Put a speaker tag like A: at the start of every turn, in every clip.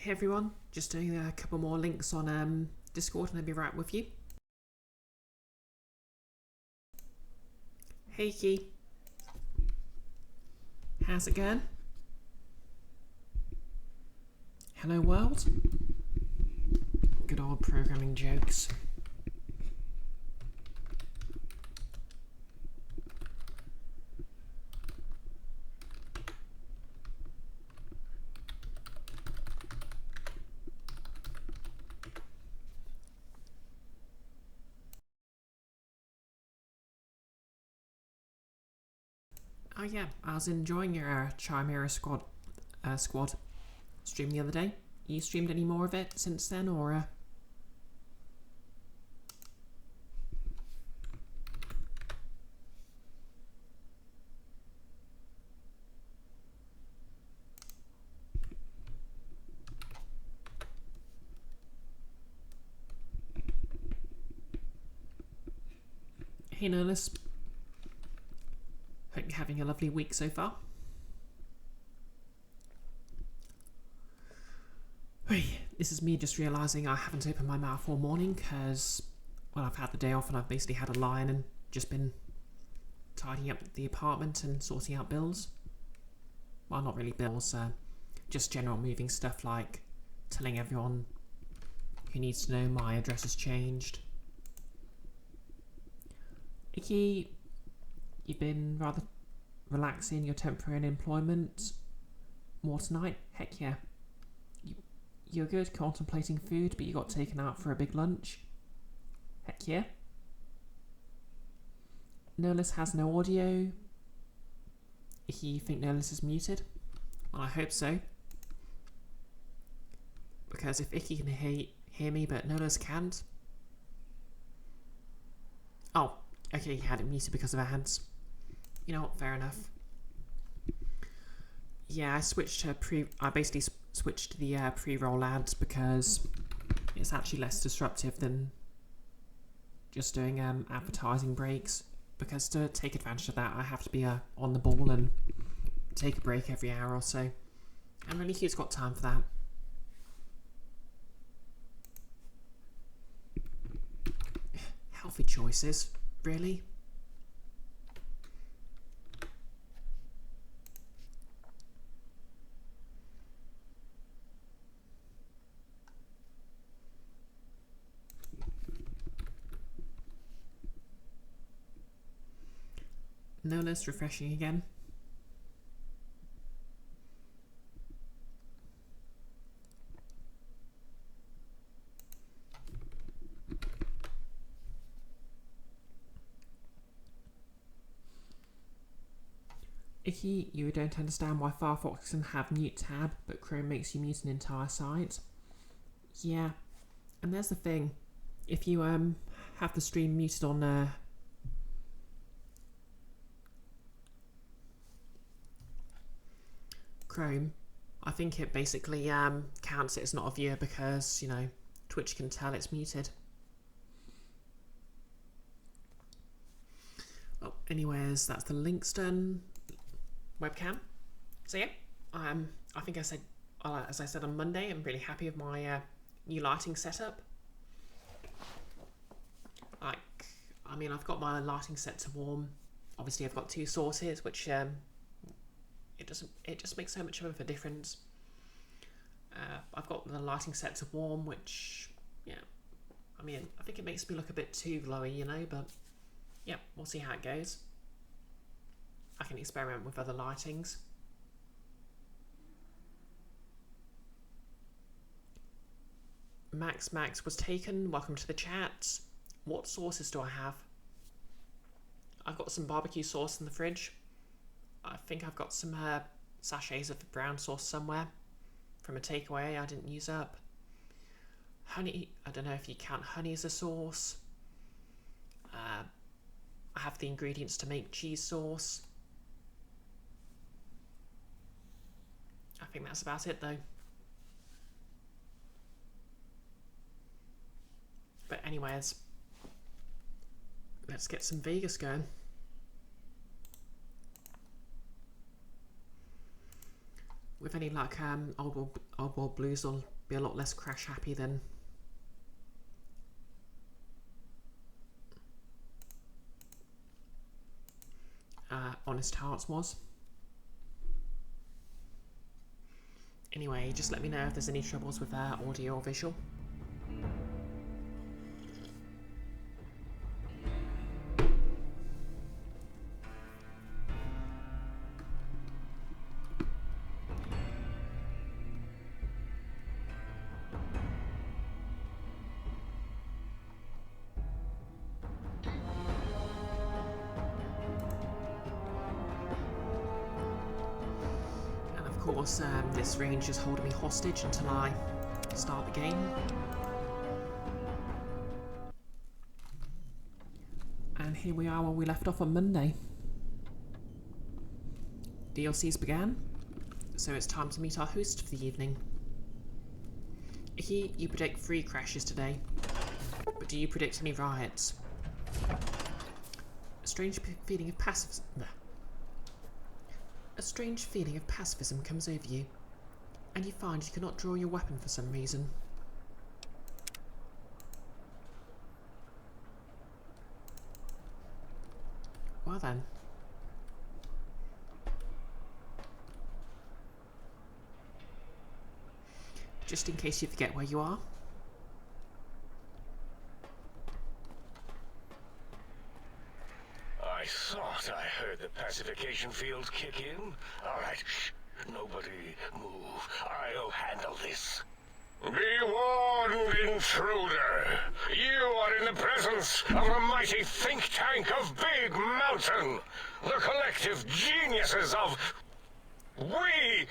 A: Hey everyone, just doing a couple more links on Discord and I'll be right with you. Hey Key, how's it going? Hello world? Good old programming jokes. Oh yeah, I was enjoying your Chimera squad stream the other day. You streamed any more of it since then, or? Hey Nerdless. Hope you're having a lovely week so far. This is me just realising I haven't opened my mouth all morning because, well, I've had the day off and I've basically had a lie-in and just been tidying up the apartment and sorting out bills. Well, not really bills, just general moving stuff like telling everyone who needs to know my address has changed. Icky, you've been rather relaxing your temporary unemployment more tonight? Heck yeah. You're good contemplating food, but you got taken out for a big lunch? Heck yeah. Nerdless has no audio. You think Nerdless is muted? Well, I hope so. Because if Icky can hear me but Nerdless can't... Oh, okay, he had it muted because of ads. You know what, fair enough. Yeah, I basically switched to the pre-roll ads because it's actually less disruptive than just doing advertising breaks. Because to take advantage of that, I have to be on the ball and take a break every hour or so. And really, who's got time for that? Healthy choices, really? No less refreshing again. Icky, you don't understand why Firefox can have mute tab, but Chrome makes you mute an entire site. Yeah, and there's the thing. If you have the stream muted on Chrome, I think it basically counts it as not a viewer because, you know, Twitch can tell it's muted. Well, anyways, that's the links done. Webcam. So yeah, I think I said, as I said on Monday, I'm really happy with my new lighting setup. I mean, I've got my lighting set to warm. Obviously, I've got two sources, which it just makes so much of a difference. I've got the lighting set to warm, which, yeah, I mean, I think it makes me look a bit too glowy, you know, but yeah, we'll see how it goes. I can experiment with other lightings. Max was taken. Welcome to the chat. What sauces do I have? I've got some barbecue sauce in the fridge. I think I've got some sachets of the brown sauce somewhere from a takeaway I didn't use up. Honey, I don't know if you count honey as a sauce. I have the ingredients to make cheese sauce. I think that's about it though. But anyways, let's get some Vegas going. With any luck, Old World Blues will be a lot less crash happy than Honest Hearts was. Anyway, just let me know if there's any troubles with audio or visual. Of course, this range is holding me hostage until I start the game. And here we are where we left off on Monday. DLCs began, so it's time to meet our host for the evening. You predict 3 crashes today, but do you predict any riots? A strange feeling of pacifism comes over you, and you find you cannot draw your weapon for some reason. Well then. Just in case you forget where you are.
B: I thought I heard the pacification field kick in. All right, shh. Nobody move. I'll handle this. Be warned, intruder. You are in the presence of a mighty think tank of Big Mountain. The collective geniuses of... We...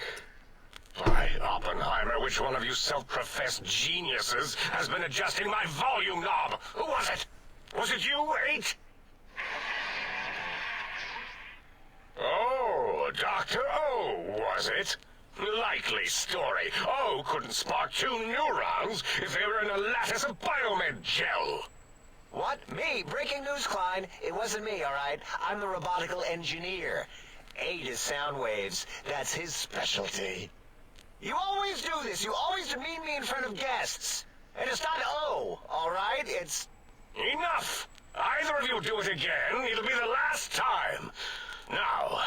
B: By Oppenheimer, which one of you self-professed geniuses has been adjusting my volume knob? Who was it? Was it you, 8? Oh, Dr. O, was it? Likely story. O couldn't spark 2 neurons if they were in a lattice of biomed gel.
C: What? Me? Breaking news, Klein. It wasn't me, all right? I'm the robotical engineer. 8 is sound waves. That's his specialty. You always do this. You always demean me in front of guests. And it's not O, all right? It's...
B: Enough! Either of you do it again, it'll be the last time. Now...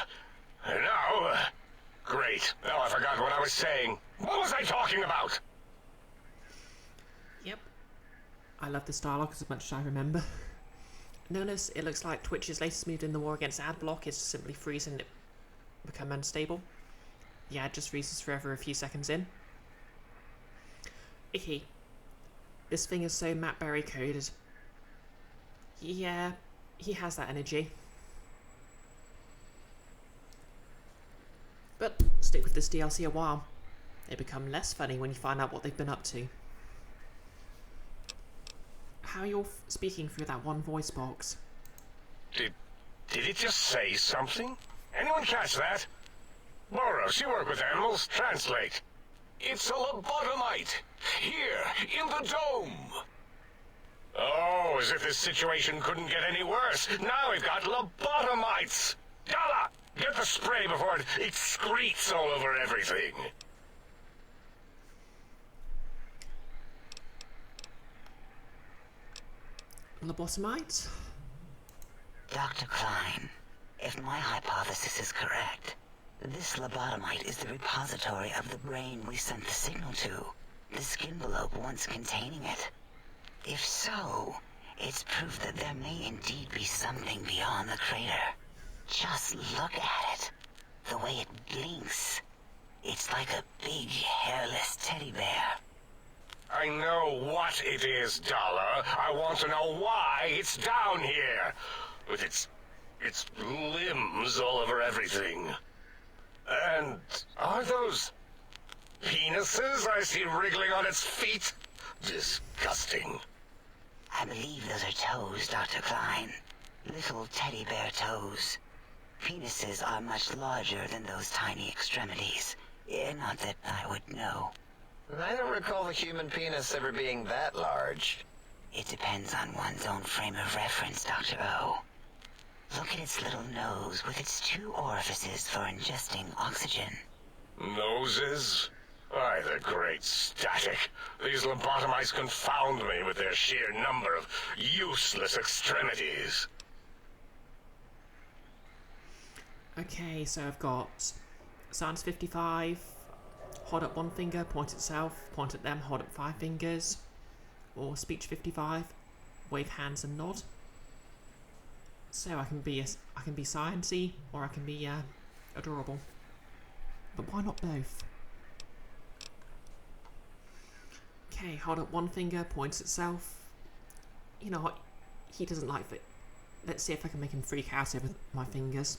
B: Great. Now I forgot what I was saying. What was I talking about?
A: Yep. I love this dialogue as much as I remember. Notice it looks like Twitch's latest move in the war against Adblock is to simply freeze and become unstable. The ad just freezes forever a few seconds in. Icky. This thing is so Matt Berry coded. Yeah, he has that energy. But stick with this DLC a while. They become less funny when you find out what they've been up to. How you're speaking through that one voice box.
B: Did it just say something? Anyone catch that? Boros, you work with animals. Translate. It's a lobotomite. Here, in the dome. Oh, as if this situation couldn't get any worse. Now we've got lobotomites. Dala, get the spray before it excretes all over everything.
A: Lobotomite?
D: Dr. Klein, if my hypothesis is correct, this lobotomite is the repository of the brain we sent the signal to, the skinvelope once containing it. If so, it's proof that there may indeed be something beyond the crater. Just look at it. The way it blinks. It's like a big, hairless teddy bear.
B: I know what it is, Dala. I want to know why it's down here. With its limbs all over everything. And are those penises I see wriggling on its feet? Disgusting.
D: I believe those are toes, Dr. Klein. Little teddy bear toes. Penises are much larger than those tiny extremities. Not that I would know.
C: I don't recall the human penis ever being that large.
D: It depends on one's own frame of reference, Dr. O. Look at its little nose with its 2 orifices for ingesting oxygen.
B: Noses? By the great static. These lobotomites confound me with their sheer number of useless extremities.
A: Okay, so I've got Science 55, hold up one finger, point at self, point at them, hold up 5 fingers, or Speech 55, wave hands and nod. So I can be sciencey, or I can be adorable. But why not both? Okay, hold up one finger, points at self. You know what? He doesn't like it. Let's see if I can make him freak out over my fingers.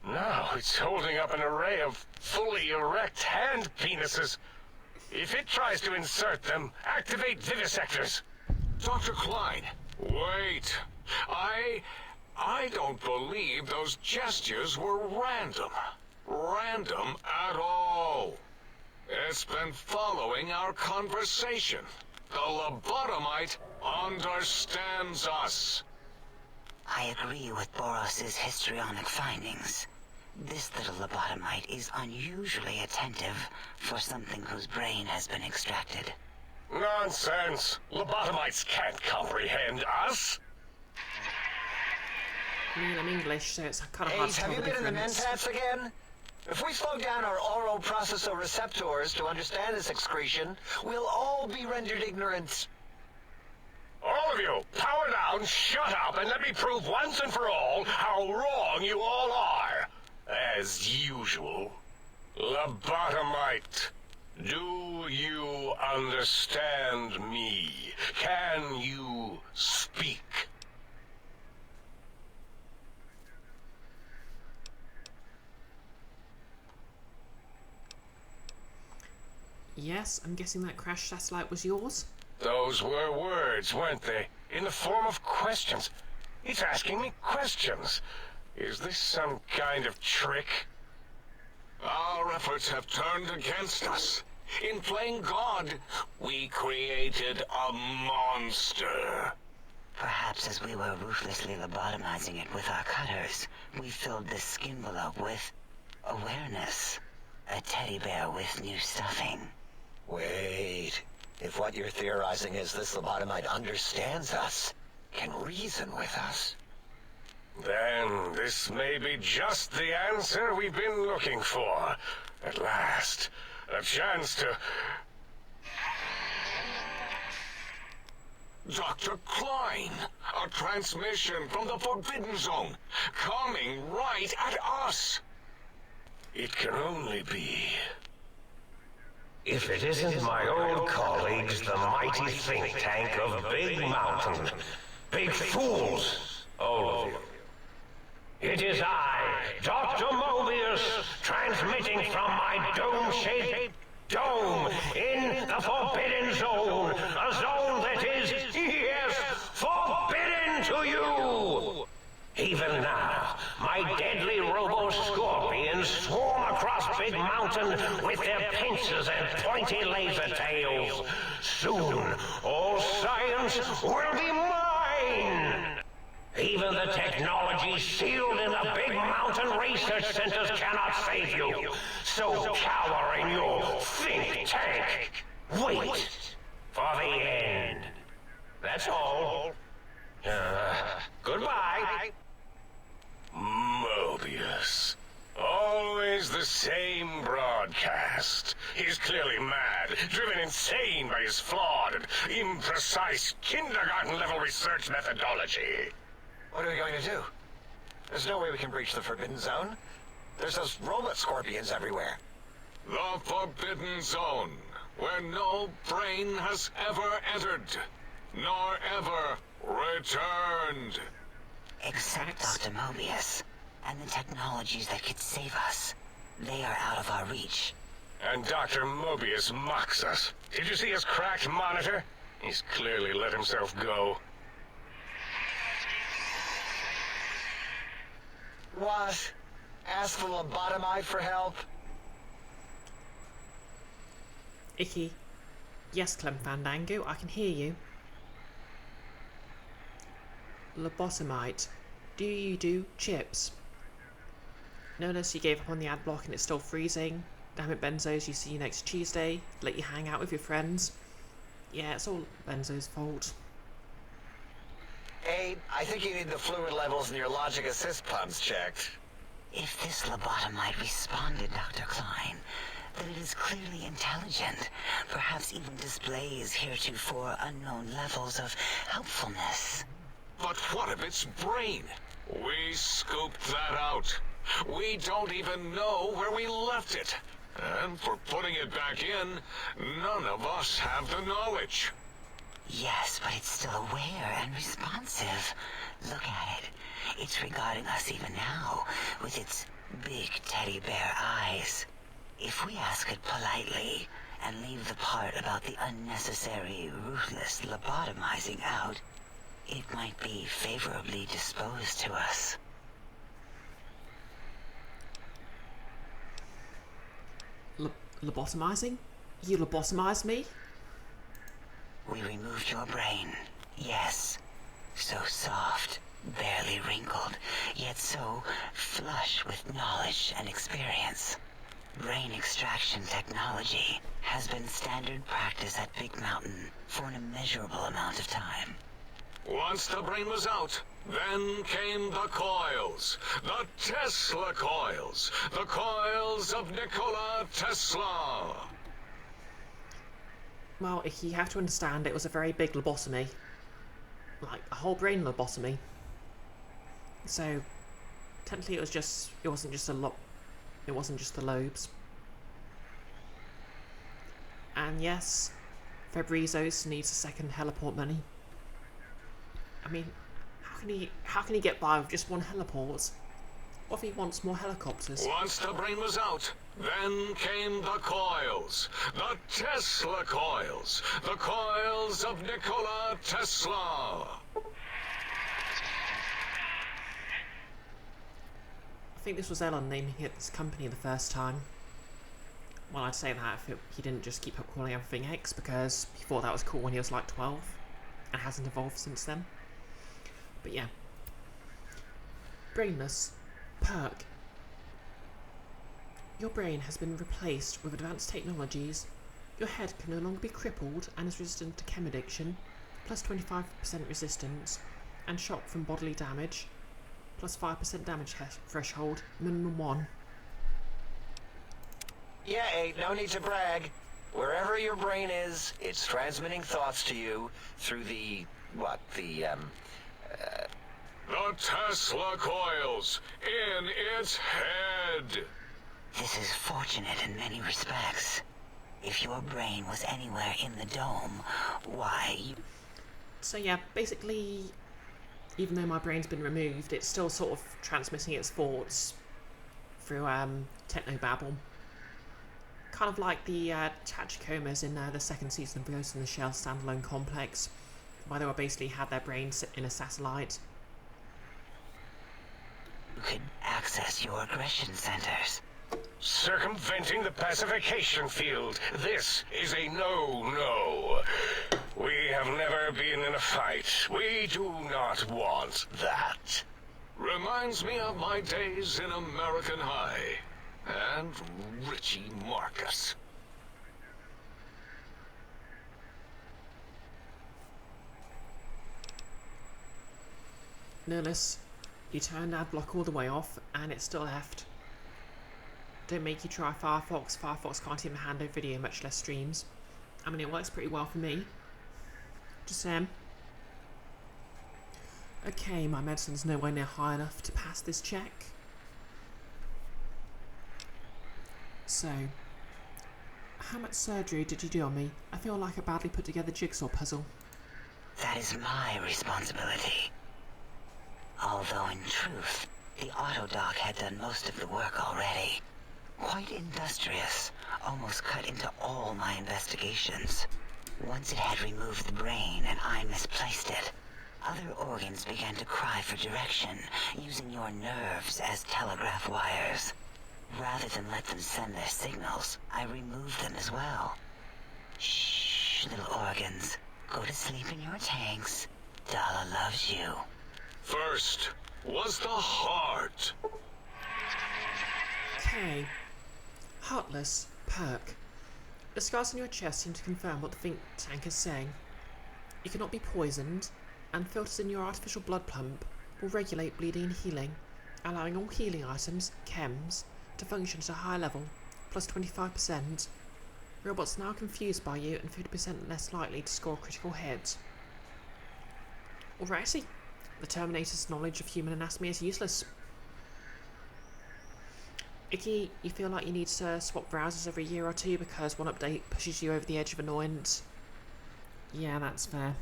B: Now it's holding up an array of fully erect hand penises. If it tries to insert them, activate vivisectors.
E: Dr. Klein, wait. I don't believe those gestures were random. Random at all. It's been following our conversation. The lobotomite understands us.
D: I agree with Boros's histrionic findings. This little lobotomite is unusually attentive for something whose brain has been extracted.
B: Nonsense. Lobotomites can't comprehend us.
A: I mean, I'm English, so it's kind of hard
C: Ace,
A: to tell
C: have you
A: the
C: been in the
A: difference.
C: mentats again? If we slow down our oral processoreceptors to understand this excretion, we'll all be rendered ignorant.
B: All of you, power down, shut up, and let me prove once and for all how wrong you all are. As usual. Lobotomite, do you understand me? Can you speak?
A: Yes, I'm guessing that crash satellite was yours?
B: Those were words, weren't they? In the form of questions. It's asking me questions. Is this some kind of trick?
E: Our efforts have turned against us. In playing God, we created a monster.
D: Perhaps as we were ruthlessly lobotomizing it with our cutters, we filled the skin envelope with awareness. A teddy bear with new stuffing.
C: Wait. If what you're theorizing is this lobotomite understands us, can reason with us,
B: Then this may be just the answer we've been looking for. At last, a chance to...
E: Dr. Klein, a transmission from the Forbidden Zone, coming right at us.
B: It can only be...
F: If it isn't my old colleagues, the mighty think tank of Big Mountain. Big fools, all of you. It is I, Dr. Mobius, transmitting from my dome-shaped dome in the Forbidden Zone. A zone that is, yes, forbidden to you. Even now, my deadly robo-scorpions swarm across Big Mountain with their pincers and pointy laser tails. Soon, all science will be mine! Even the technology sealed in the Big Mountain research centers cannot save you. So cower in your think tank. Wait for the end. That's all. Goodbye.
B: Mobius. Always the same broadcast. He's clearly mad, driven insane by his flawed and imprecise kindergarten-level research methodology.
C: what are we going to do? There's no way we can breach the Forbidden Zone. There's those robot scorpions everywhere.
E: The Forbidden Zone, where no brain has ever entered, nor ever returned.
D: Except Dr. Mobius and the technologies that could save us. They are out of our reach.
B: And Dr. Mobius mocks us. Did you see his cracked monitor? He's clearly let himself go.
C: What? Ask the lobotomite for help?
A: Icky. Yes, Clem Fandango, I can hear you. Lobotomite. Do you do chips? Notice you gave up on the ad block and it's still freezing. Damn it, Benzos, you see you next Tuesday. Let you hang out with your friends. Yeah, it's all Benzo's fault.
C: Abe, I think you need the fluid levels in your logic assist pumps checked.
D: If this lobotomite responded, Dr. Klein, then it is clearly intelligent, perhaps even displays heretofore unknown levels of helpfulness.
E: But what of its brain? We scooped that out. We don't even know where we left it. And for putting it back in, none of us have the knowledge.
D: Yes, but it's still aware and responsive. Look at it. It's regarding us even now, with its big teddy bear eyes. If we ask it politely, and leave the part about the unnecessary, ruthless lobotomizing out, it might be favorably disposed to us.
A: Lobotomizing? You lobotomized me?
D: We removed your brain, yes. So soft, barely wrinkled, yet so flush with knowledge and experience. Brain extraction technology has been standard practice at Big Mountain for an immeasurable amount of time.
E: Once the brain was out, then came the coils. The Tesla coils. The coils of Nikola Tesla.
A: Well, you have to understand it was a very big lobotomy. Like, a whole brain lobotomy. So, technically it wasn't just the lobes. And yes, Fabrizos needs a second heliport money. I mean, how can he get by with just one heliport? What if he wants more helicopters?
E: Once the brain was out, then came the coils. The Tesla coils. The coils of Nikola Tesla.
A: I think this was Elon naming it this company the first time. Well, I'd say that if he didn't just keep up calling everything X, because he thought that was cool when he was like 12 and hasn't evolved since then. But yeah. Brainless. Perk. Your brain has been replaced with advanced technologies. Your head can no longer be crippled and is resistant to chem addiction, plus 25% resistance, and shock from bodily damage, plus 5% damage threshold, minimum 1.
C: Yeah, Abe, no need to brag. Wherever your brain is, it's transmitting thoughts to you through the
E: Tesla coils in its head.
D: This is fortunate in many respects. If your brain was anywhere in the dome, why...
A: So yeah, basically, even though my brain's been removed, it's still sort of transmitting its thoughts through technobabble. Kind of like the Tachikomas in the second season of Ghost in the Shell standalone complex, where they were basically had their brains sit in a satellite.
D: You could access your aggression centers.
B: Circumventing the pacification field. This is a no-no. We have never been in a fight. We do not want that.
E: Reminds me of my days in American High. And Richie Marcus.
A: Nihilus, you turned AdBlock all the way off, and it's still left. Don't make you try Firefox. Firefox can't even handle video, much less streams. I mean, it works pretty well for me. Just saying. Okay, my medicine's nowhere near high enough to pass this check. So, how much surgery did you do on me? I feel like a badly put together jigsaw puzzle.
D: That is my responsibility. Although in truth, the Autodoc had done most of the work already. Quite industrious, almost cut into all my investigations. Once it had removed the brain and I misplaced it, other organs began to cry for direction, using your nerves as telegraph wires. Rather than let them send their signals, I removed them as well. Shh, little organs. Go to sleep in your tanks. Dala loves you.
E: First was the heart.
A: Okay. Heartless perk. The scars on your chest seem to confirm what the think tank is saying. You cannot be poisoned, and filters in your artificial blood pump will regulate bleeding and healing, allowing all healing items, chems, to function at a high level, plus 25%. Robots now confused by you and 50% less likely to score critical hits. Alrighty, the Terminator's knowledge of human anatomy is useless. Icky, you feel like you need to swap browsers every year or two because one update pushes you over the edge of annoyance. Yeah, that's fair.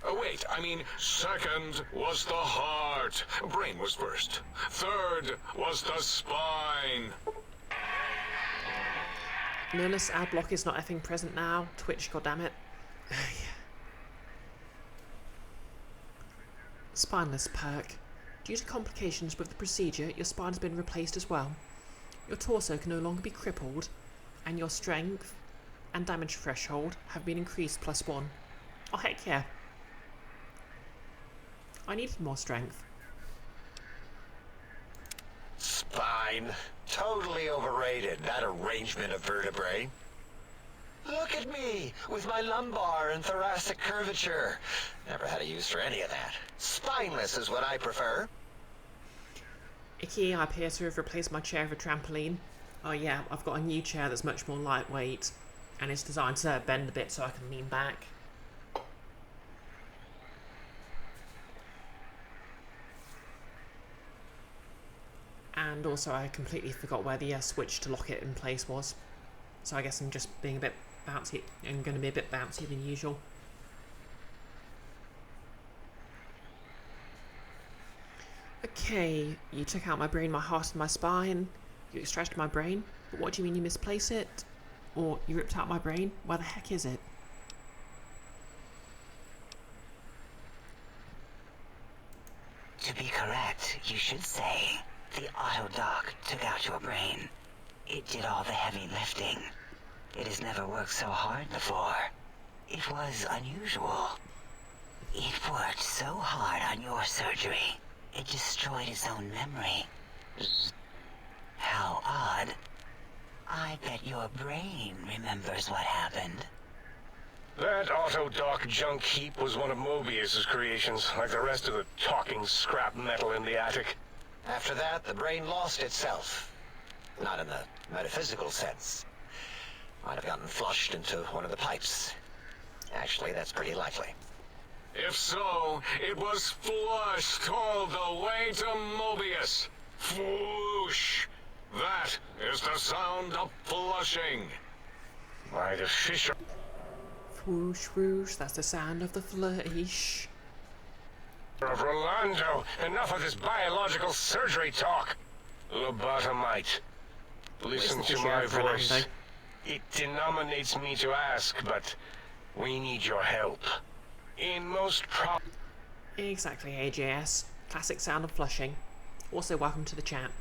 E: Oh, wait, I mean, second was the heart. Brain was first. Third was the spine.
A: Nerdless ad block is not effing present now. Twitch, goddammit. Spineless perk. Due to complications with the procedure, your spine has been replaced as well. Your torso can no longer be crippled, and your strength and damage threshold have been increased +1. Oh heck yeah. I needed more strength.
C: Spine. Totally overrated, that arrangement of vertebrae. Look at me, with my lumbar and thoracic curvature. Never had a use for any of that. Spineless is what I prefer.
A: Icky, I appear to have replaced my chair with a trampoline. Oh yeah, I've got a new chair that's much more lightweight, and it's designed to bend a bit so I can lean back. And also I completely forgot where the switch to lock it in place was. So I guess I'm just being a bit bouncy. I'm going to be a bit bouncy than usual. Okay, you took out my brain, my heart and my spine. You extracted my brain, but what do you mean you misplace it? Or you ripped out my brain? Where the heck is it?
D: To be correct, you should say, the auto-dock took out your brain. It did all the heavy lifting. It has never worked so hard before. It was unusual. It worked so hard on your surgery, it destroyed its own memory. How odd. I bet your brain remembers what happened.
B: That auto-dock junk heap was one of Mobius's creations, like the rest of the talking scrap metal in the attic.
C: After that, the brain lost itself. Not in the metaphysical sense. Might have gotten flushed into one of the pipes. Actually, that's pretty likely.
E: If so, it was flushed all the way to Mobius. Flush. That is the sound of flushing.
B: By the fisher...
A: Whoosh whoosh, that's the sound of the flesh.
B: of Rolando, enough of this biological surgery talk. Lobotomite. Listen to my voice. It denominates me to ask, but we need your help. In most
A: Exactly, AJS. Classic sound of flushing. Also, welcome to the chat.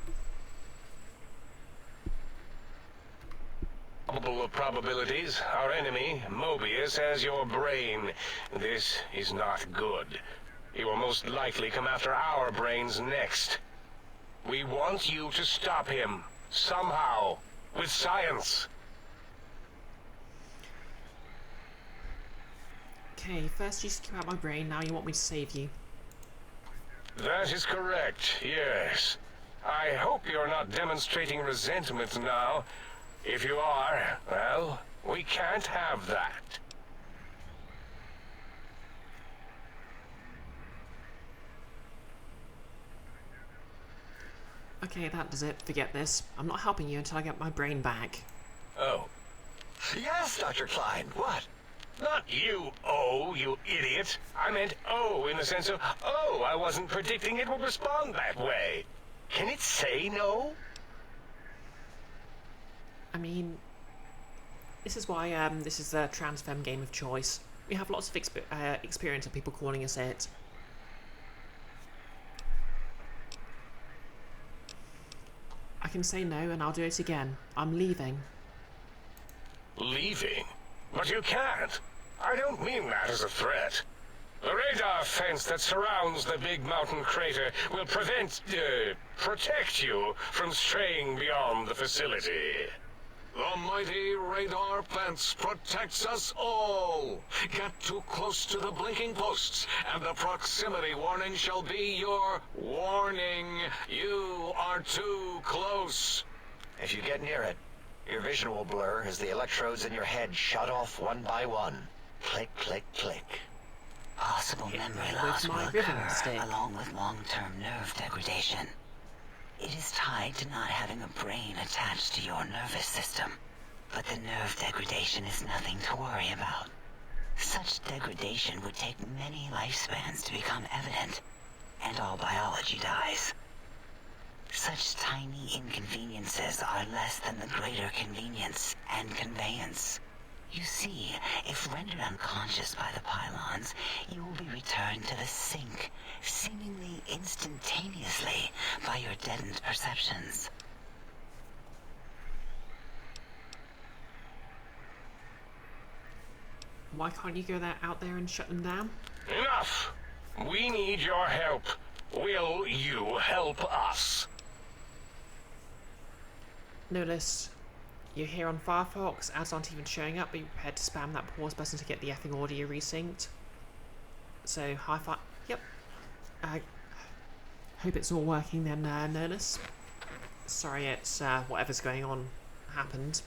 B: probable of probabilities, our enemy, Mobius, has your brain. This is not good. He will most likely come after our brains next. We want you to stop him, somehow, with science.
A: Okay, first you took out my brain, now you want me to save you.
B: That is correct, yes. I hope you're not demonstrating resentment now. If you are, well, we can't have that.
A: Okay, that does it. Forget this. I'm not helping you until I get my brain back.
B: Oh.
C: Yes, Dr. Klein, what?
B: Not you, oh, you idiot. I meant oh in the sense of, oh, I wasn't predicting it would respond that way. Can it say no?
A: I mean, this is why this is the transfem game of choice. We have lots of experience of people calling us it. I can say no and I'll do it again. I'm leaving.
B: Leaving? But you can't. I don't mean that as a threat. The radar wire fence that surrounds the big mountain crater will protect you from straying beyond the facility.
E: The mighty radar fence protects us all. Get too close to the blinking posts, and the proximity warning shall be your warning. You are too close.
C: If you get near it, your vision will blur as the electrodes in your head shut off one by one. Click, click, click.
D: Possible memory loss will occur, along with long-term nerve degradation. It is tied to not having a brain attached to your nervous system. But the nerve degradation is nothing to worry about. Such degradation would take many lifespans to become evident, and all biology dies. Such tiny inconveniences are less than the greater convenience and conveyance. You see, if rendered unconscious by the pylons, you will be returned to the sink, seemingly instantaneously by your deadened perceptions.
A: Why can't you go out there and shut them down?
B: Enough! We need your help. Will you help us?
A: Notice you're here on Firefox, ads aren't even showing up, but you're prepared to spam that pause button to get the effing audio resynced. So, hi-fi. Yep. Hope it's all working then, Nerdist. Sorry, it's whatever's going on happened.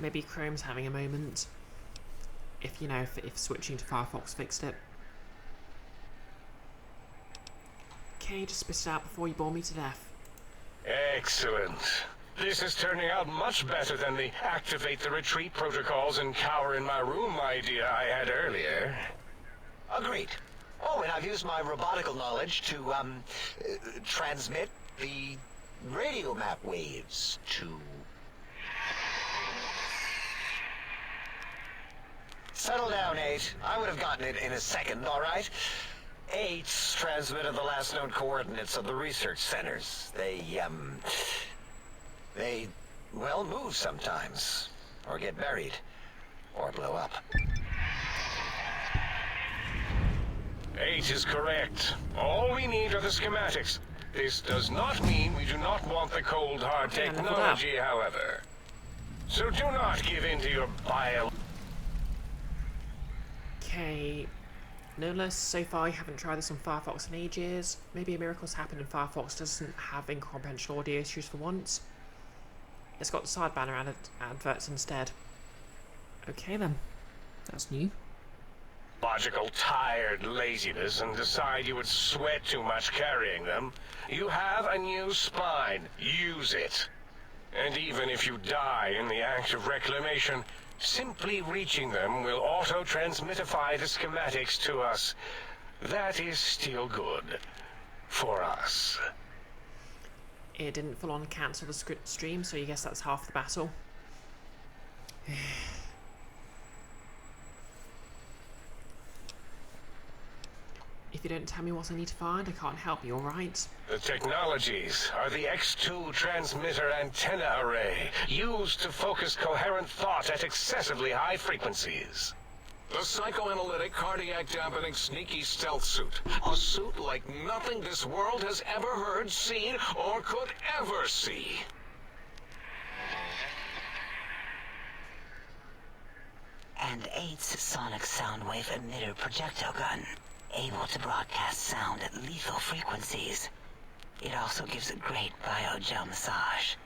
A: Maybe Chrome's having a moment. If, you know, if switching to Firefox fixed it. Okay, just spit it out before you bore me to death.
B: Excellent. This is turning out much better than the activate the retreat protocols and cower in my room idea I had earlier.
C: Agreed. Oh, and I've used my robotical knowledge to, transmit the radio map waves to... Settle down, 8. I would have gotten it in a second, all right? 8's transmitted the last known coordinates of the research centers. They, well, move sometimes. Or get buried. Or blow up.
B: 8 is correct. All we need are the schematics. This does not mean we do not want the cold hard technology, however. So do not give in to your bio...
A: Okay, no less. So far, you haven't tried this on Firefox in ages. Maybe a miracle's happened and Firefox doesn't have incomprehensible audio issues for once. It's got the side banner adverts instead. Okay then, that's new.
B: Logical tired laziness and decide you would sweat too much carrying them. You have a new spine. Use it. And even if you die in the act of reclamation, simply reaching them will auto-transmitify the schematics to us. That is still good. For us.
A: It didn't full on cancel the stream, so you guess that's half the battle. If you don't tell me what I need to find, I can't help you, alright?
B: The technologies are the X2 transmitter antenna array, used to focus coherent thought at excessively high frequencies.
E: The psychoanalytic, cardiac dampening, sneaky stealth suit. A suit like nothing this world has ever heard, seen, or could ever see.
D: And 8's sonic sound wave emitter projectile gun, able to broadcast sound at lethal frequencies. It also gives a great biogel massage.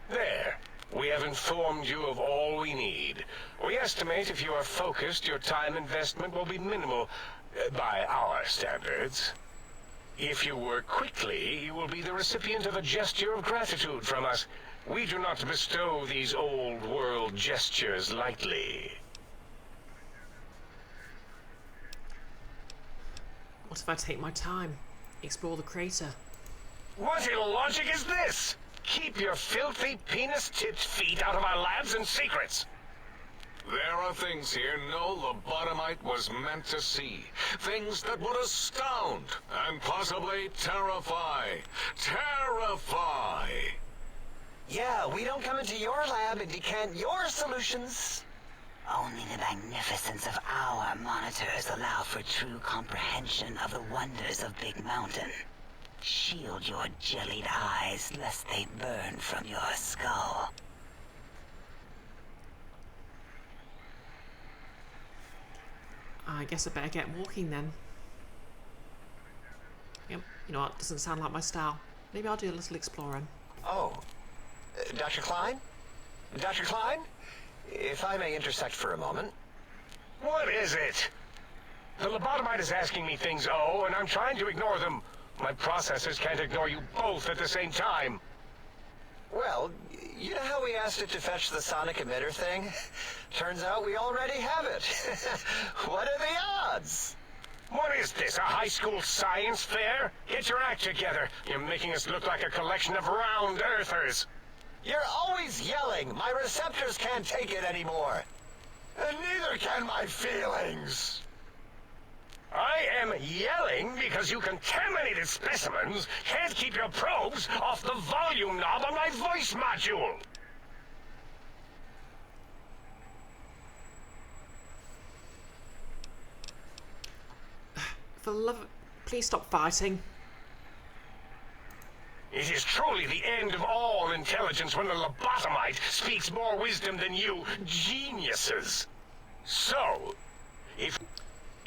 B: There. We have informed you of all we need. We estimate if you are focused, your time investment will be minimal, by our standards. If you work quickly, you will be the recipient of a gesture of gratitude from us. We do not bestow these old-world gestures lightly.
A: What if I take my time? Explore the crater.
B: What illogic is this? Keep your filthy, penis-tipped feet out of our labs and secrets.
E: There are things here no lobotomite was meant to see. Things that would astound and possibly terrify. Terrify!
C: Yeah, we don't come into your lab and decant your solutions.
D: Only the magnificence of our monitors allow for true comprehension of the wonders of Big Mountain. Shield your jellied eyes lest they burn from your skull.
A: I guess I better get walking then. Yep, you know what, doesn't sound like my style. Maybe I'll do a little exploring.
C: Oh, Dr. Klein? Dr. Klein? If I may intersect for a moment.
B: What is it? The lobotomite is asking me things, and I'm trying to ignore them. My processors can't ignore you both at the same time.
C: Well, you know how we asked it to fetch the sonic emitter thing? Turns out we already have it. What are the odds?
B: What is this, a high school science fair? Get your act together. You're making us look like a collection of round earthers.
C: You're always yelling. My receptors can't take it anymore. And neither can my feelings.
B: I am yelling because you contaminated specimens can't keep your probes off the volume knob on my voice module.
A: For the love of... Please stop fighting.
B: It is truly the end of all intelligence when the lobotomite speaks more wisdom than you geniuses. So, if...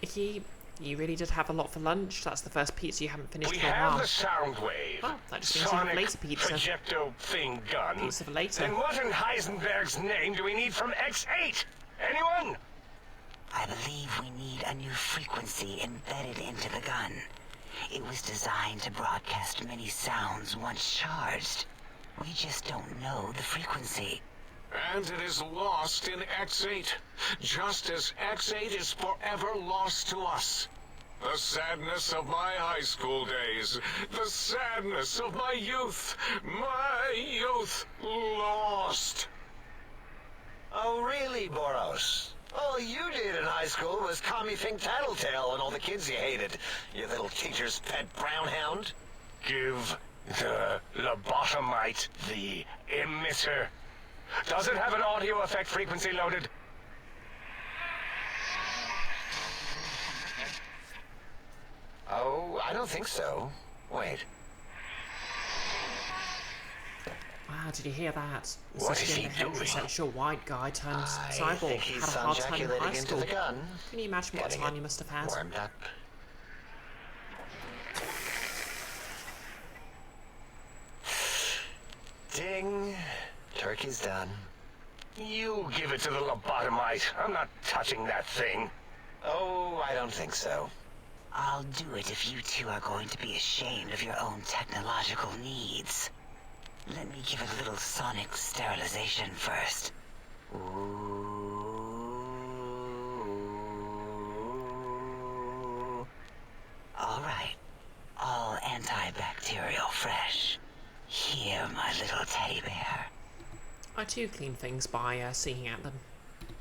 A: Icky, you really did have a lot for lunch. That's the first pizza you haven't finished
B: we
A: for a
B: have
A: while.
B: the sound wave,
A: Well, that just means you have
B: sonic
A: later pizza.
B: projecto thing gun,
A: Pizza for later.
B: then what in Heisenberg's name do we need from X8? Anyone?
D: I believe we need a new frequency embedded into the gun. It was designed to broadcast many sounds once charged. We just don't know the frequency.
E: And it is lost in X8, just as X8 is forever lost to us. The sadness of my high school days, the sadness of my youth lost.
C: Oh, really, Boros? All you did in high school was call me Fink Tattletale and all the kids you hated, you little teacher's pet brown hound.
B: Give the lobotomite the emitter. Does it have an audio effect frequency loaded?
C: Oh, I don't think so. Wait.
A: Wow, did you hear that?
B: What is he doing?
A: The heterosexual white guy turned
C: I
A: cyborg
C: think he's
A: had a hard time in high
C: ejaculating into
A: school.
C: the gun.
A: Can you imagine what
C: Getting
A: time
C: it
A: you must have had?
C: warmed up. Ding. Turkey's done.
B: You give it to the lobotomite. I'm not touching that thing.
C: Oh, I don't think so.
D: I'll do it if you two are going to be ashamed of your own technological needs. Let me give it a little sonic sterilization first. Ooh. All right. All antibacterial fresh. Here, my little teddy bear.
A: I too clean things by singing at them.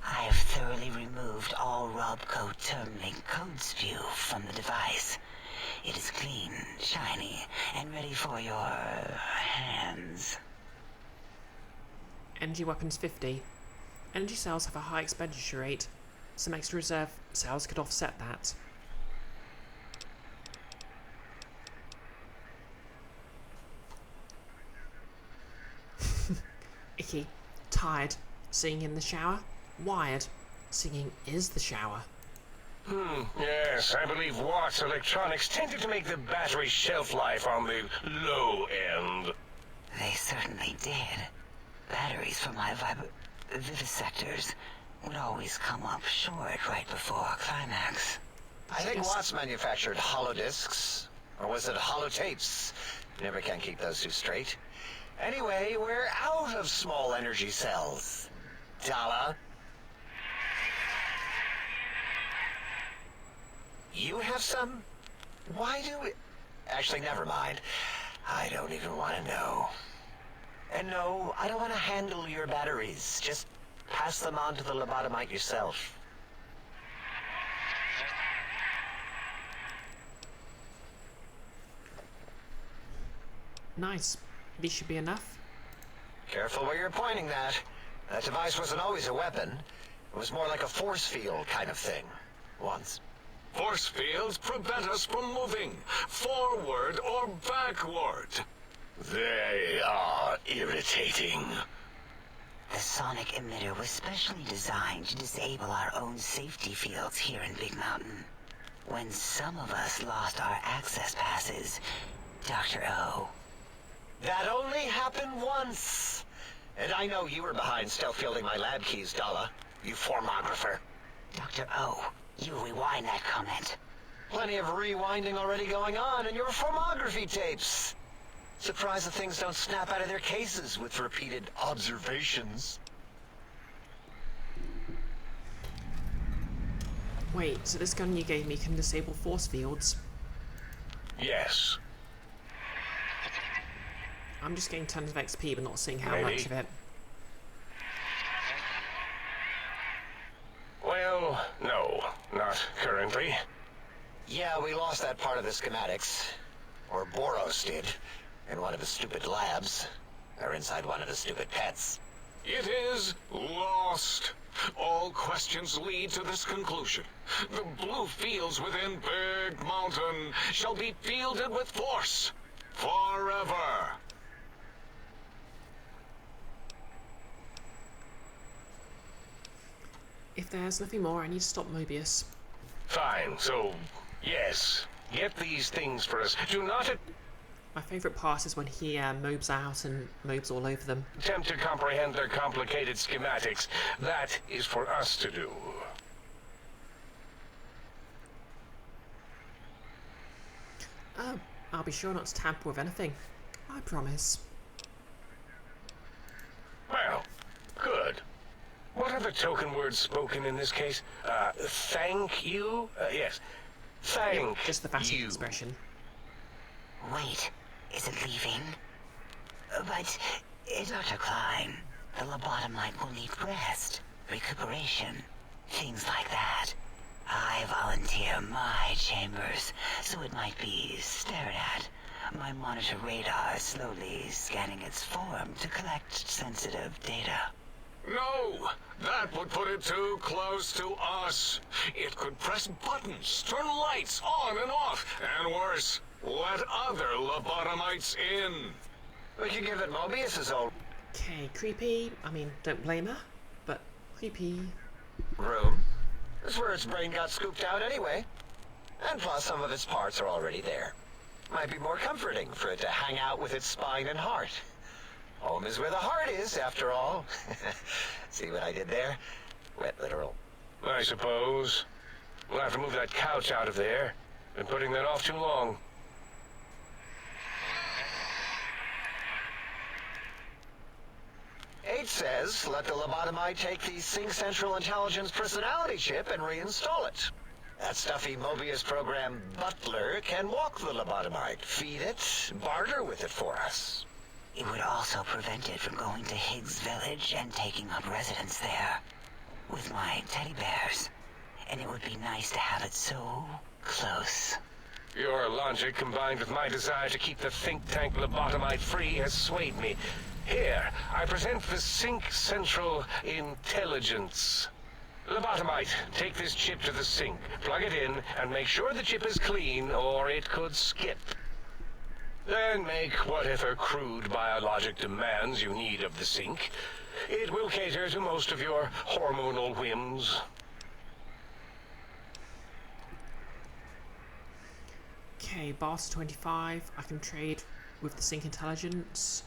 D: I have thoroughly removed all Robco termlink code spew from the device. It is clean, shiny, and ready for your hands.
A: Energy weapons 50. Energy cells have a high expenditure rate. Some extra reserve cells could offset that. Icky. Tired. Singing in the shower. Wired. Singing is the shower.
B: Yes, I believe Watt's Electronics tended to make the battery shelf life on the low end.
D: They certainly did. Batteries for my vivisectors would always come up short right before climax.
C: I think Watts manufactured holodiscs. Or was it holotapes? Never can keep those two straight. Anyway, we're out of small energy cells. Dala. You have some? Why do we... Actually, never mind. I don't even want to know. And no, I don't want to handle your batteries. Just pass them on to the lobotomite yourself.
A: Nice. These should be enough.
C: Careful where you're pointing that. That device wasn't always a weapon. was more like a force field kind of thing, once.
E: Force fields prevent us from moving forward or backward.
B: They are irritating.
D: The sonic emitter was specially designed to disable our own safety fields here in Big Mountain. When some of us lost our access passes, Dr. O.
C: That only happened once. And I know you were behind stealth fielding my lab keys, Dala. You formographer.
D: Dr. O, you rewind that comment.
C: Plenty of rewinding already going on in your formography tapes. Surprised the things don't snap out of their cases with repeated observations.
A: Wait, so this gun you gave me can disable force fields?
B: Yes.
A: I'm just getting tons of XP but not seeing how
B: Maybe.
A: much of it.
B: Well, no, not currently.
C: Yeah, we lost that part of the schematics. Or Boros did. In one of his stupid labs. Or inside one of his stupid pets.
E: It is lost. All questions lead to this conclusion. The blue fields within Big Mountain shall be fielded with force. Forever.
A: If there's nothing more, I need to stop Mobius.
B: Fine, so, yes. Get these things for us. Do not
A: My favourite part is when he mobs out and mobs all over them.
B: attempt to comprehend their complicated schematics. That is for us to do.
A: Oh, I'll be sure not to tamper with anything. I promise.
B: Well, good. What are the token words spoken in this case? Thank you? Yes. Thank
A: Just the fashion
B: you.
A: expression.
D: Wait, is it leaving? But, Dr. Klein, the lobotomite will need rest, recuperation, things like that. I volunteer my chambers, so it might be stared at. My monitor radar slowly scanning its form to collect sensitive data.
E: No, that would put it too close to us. It could press buttons, turn lights on and off, and worse, let other lobotomites in.
C: We could give it Mobius's old
A: Okay, creepy. I mean, don't blame her, but creepy.
C: room. That's where its brain got scooped out anyway. And plus, some of its parts are already there. Might be more comforting for it to hang out with its spine and heart. Home is where the heart is, after all. See what I did there? Wet literal.
B: I suppose. We'll have to move that couch out of there. Been putting that off too long.
C: H says, let the lobotomite take the Sync Central Intelligence personality chip and reinstall it. That stuffy Mobius program butler can walk the lobotomite, feed it, barter with it for us.
D: It would also prevent it from going to Higgs Village and taking up residence there. With my teddy bears. And it would be nice to have it so close.
B: Your logic, combined with my desire to keep the think tank lobotomite free, has swayed me. Here, I present the Sync Central Intelligence. Lobotomite, take this chip to the sink, plug it in, and make sure the chip is clean, or it could skip. Then make whatever crude biologic demands you need of the sink. It will cater to most of your hormonal whims.
A: Okay, Boss 25. I can trade with the Sync Intelligence.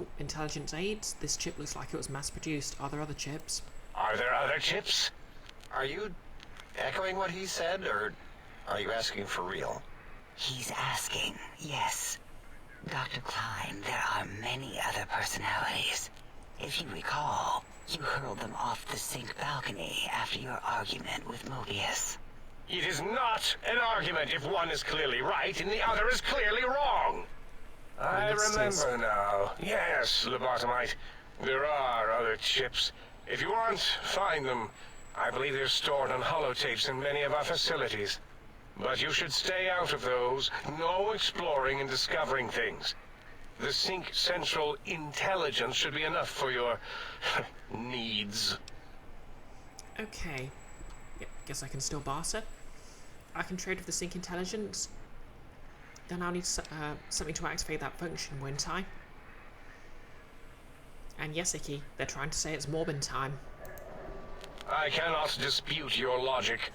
A: Ooh, Intelligence 8. This chip looks like it was mass-produced. Are there other chips?
B: Are there other chips?
C: Are you echoing what he said, or are you asking for real?
D: He's asking, yes. Dr. Klein, there are many other personalities. If you recall, you hurled them off the sink balcony after your argument with Mobius.
B: It is not an argument if one is clearly right and the other is clearly wrong. I remember now. Yes, lobotomite. There are other chips. If you want, find them. I believe they're stored on holotapes in many of our facilities. But you should stay out of those. No exploring and discovering things. The Sync Central Intelligence should be enough for your needs.
A: Okay. Yep, guess I can still barter. I can trade with the sync intelligence. Then I'll need something to activate that function, won't I? And yes, Icky, they're trying to say it's Morbin time.
B: I cannot dispute your logic.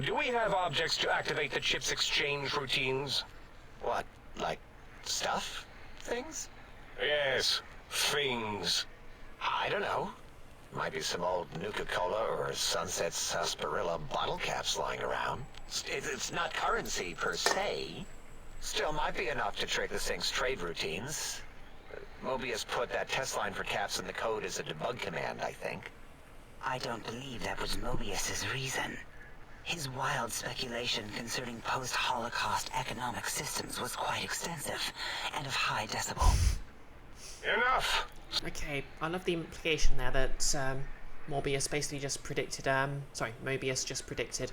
B: Do we have objects to activate the chip's exchange routines?
C: What, like stuff? Things?
B: Yes, things.
C: I don't know. Might be some old Nuka-Cola or Sunset Sarsaparilla bottle caps lying around. It's not currency per se. Still might be enough to trick the thing's trade routines. Mobius put that test line for caps in the code as a debug command, I think.
D: I don't believe that was Mobius's reason. His wild speculation concerning post-Holocaust economic systems was quite extensive and of high decibel.
B: Enough!
A: Okay, I love the implication there that Mobius basically just predicted, Mobius just predicted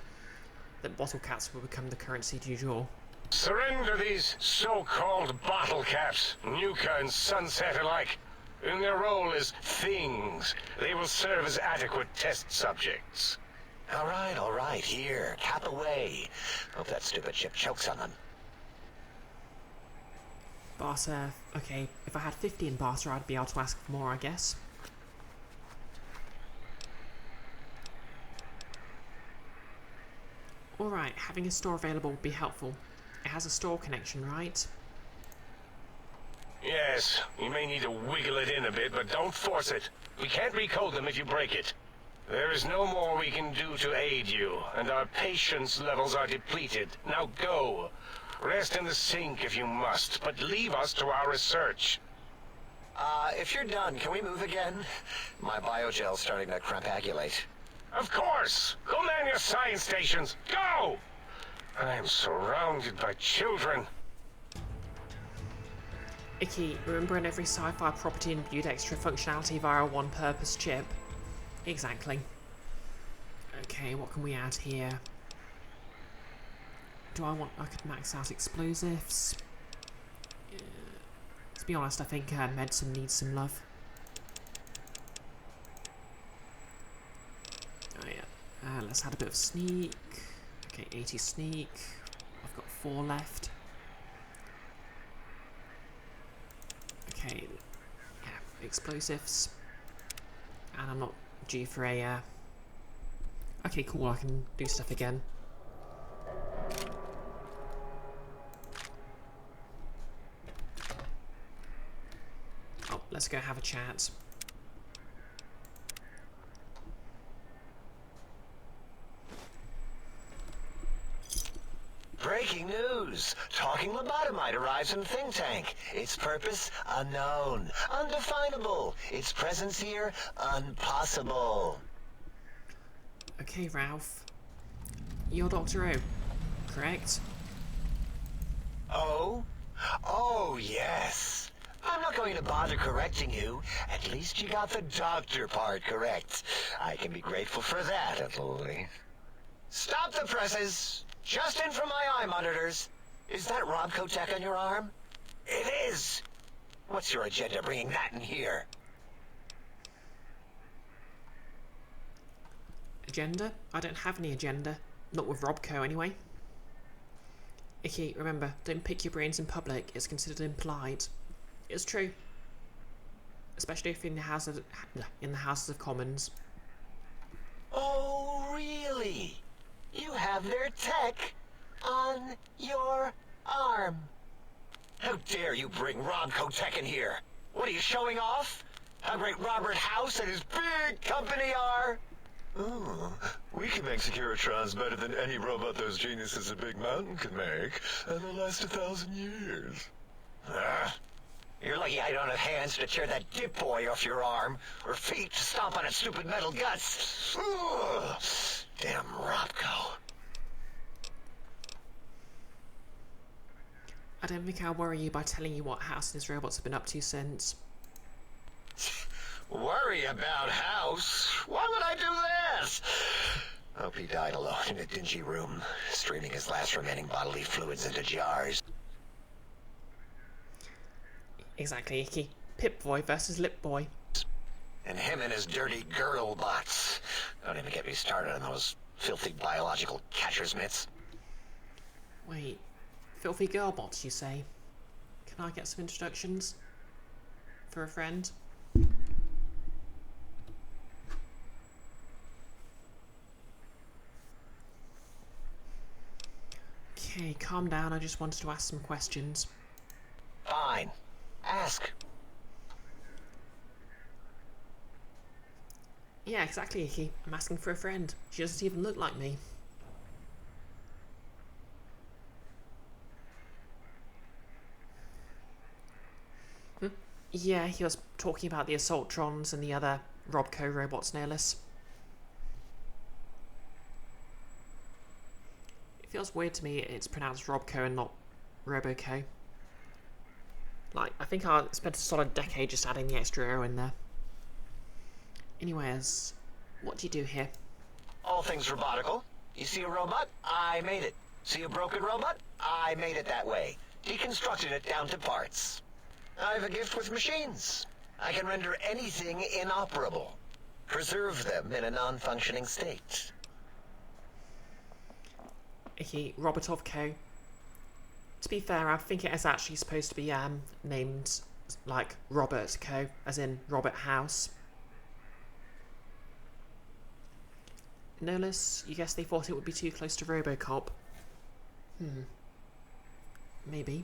A: that bottle caps will become the currency du jour.
B: Surrender these so-called bottle caps, Nuka and Sunset alike. In their role as things, they will serve as adequate test subjects.
C: All right, here, cap away. Hope that stupid chip chokes on them.
A: Barter, okay, if I had 50 in barter, I'd be able to ask for more, I guess. Alright, having a store available would be helpful. It has a store connection, right?
B: Yes, you may need to wiggle it in a bit, but don't force it. We can't recode them if you break it. There is no more we can do to aid you, and our patience levels are depleted. Now go. Rest in the sink if you must, but leave us to our research.
C: If you're done, can we move again? My biogel's starting to crampagulate.
B: Of course! Go man your science stations! Go! I am surrounded by children.
A: Icky, remember in every sci-fi property imbued extra functionality via a one-purpose chip? Exactly. Okay, what can we add here? I could max out explosives. To be honest, I think medicine needs some love. Oh yeah. Let's add a bit of sneak. Okay, 80 sneak. I've got 4 left. Okay, yeah, explosives. And I'm not due for a... Okay, cool, I can do stuff again. Oh, let's go have a chat.
C: Breaking news! Talking lobotomite arrives in think tank. Its purpose, unknown. Undefinable. Its presence here, impossible.
A: Okay, Ralph. You're Dr. O, correct?
C: Oh? Oh, yes. I'm not going to bother correcting you. At least you got the doctor part correct. I can be grateful for that, at least. Stop the presses! Just in from my eye monitors. Is that Robco tech on your arm? It is! What's your agenda bringing that in here?
A: Agenda? I don't have any agenda. Not with Robco, anyway. Icky, remember, don't pick your brains in public. It's considered impolite. It's true. Especially if in the Houses of Commons.
C: Oh, really? You have their tech on your arm. How dare you bring Robco tech in here? What are you showing off? How great Robert House and his big company are?
G: Oh, we can make Securitrons better than any robot those geniuses at Big Mountain can make, and they'll last 1,000 years.
C: You're lucky I don't have hands to tear that dip boy off your arm, or feet to stomp on its stupid metal guts. Ugh. Damn Robco.
A: I don't think I'll worry you by telling you what House and his robots have been up to since.
C: Worry about House? Why would I do this? Hope he died alone in a dingy room, streaming his last remaining bodily fluids into jars.
A: Exactly, Icky. Pip Boy versus Lip Boy.
C: And him and his dirty girl bots. Don't even get me started on those filthy biological catcher's mitts.
A: Wait, filthy girl bots, you say? Can I get some introductions? For a friend? Okay, calm down, I just wanted to ask some questions.
C: Fine. Ask.
A: Yeah, exactly, Icky. I'm asking for a friend. She doesn't even look like me. Yeah, he was talking about the Assaultrons and the other Robco robots, no less. It feels weird to me it's pronounced Robco and not Roboco. Like, I think I spent a solid decade just adding the extra O in there. Anyways, what do you do here?
C: All things robotical. You see a robot? I made it. See a broken robot? I made it that way. Deconstructed it down to parts. I've a gift with machines. I can render anything inoperable. Preserve them in a non-functioning state.
A: Icky, Robotov Co. To be fair, I think it is actually supposed to be named like Robert Co, as in Robert House. No less, you guess they thought it would be too close to Robocop. Maybe.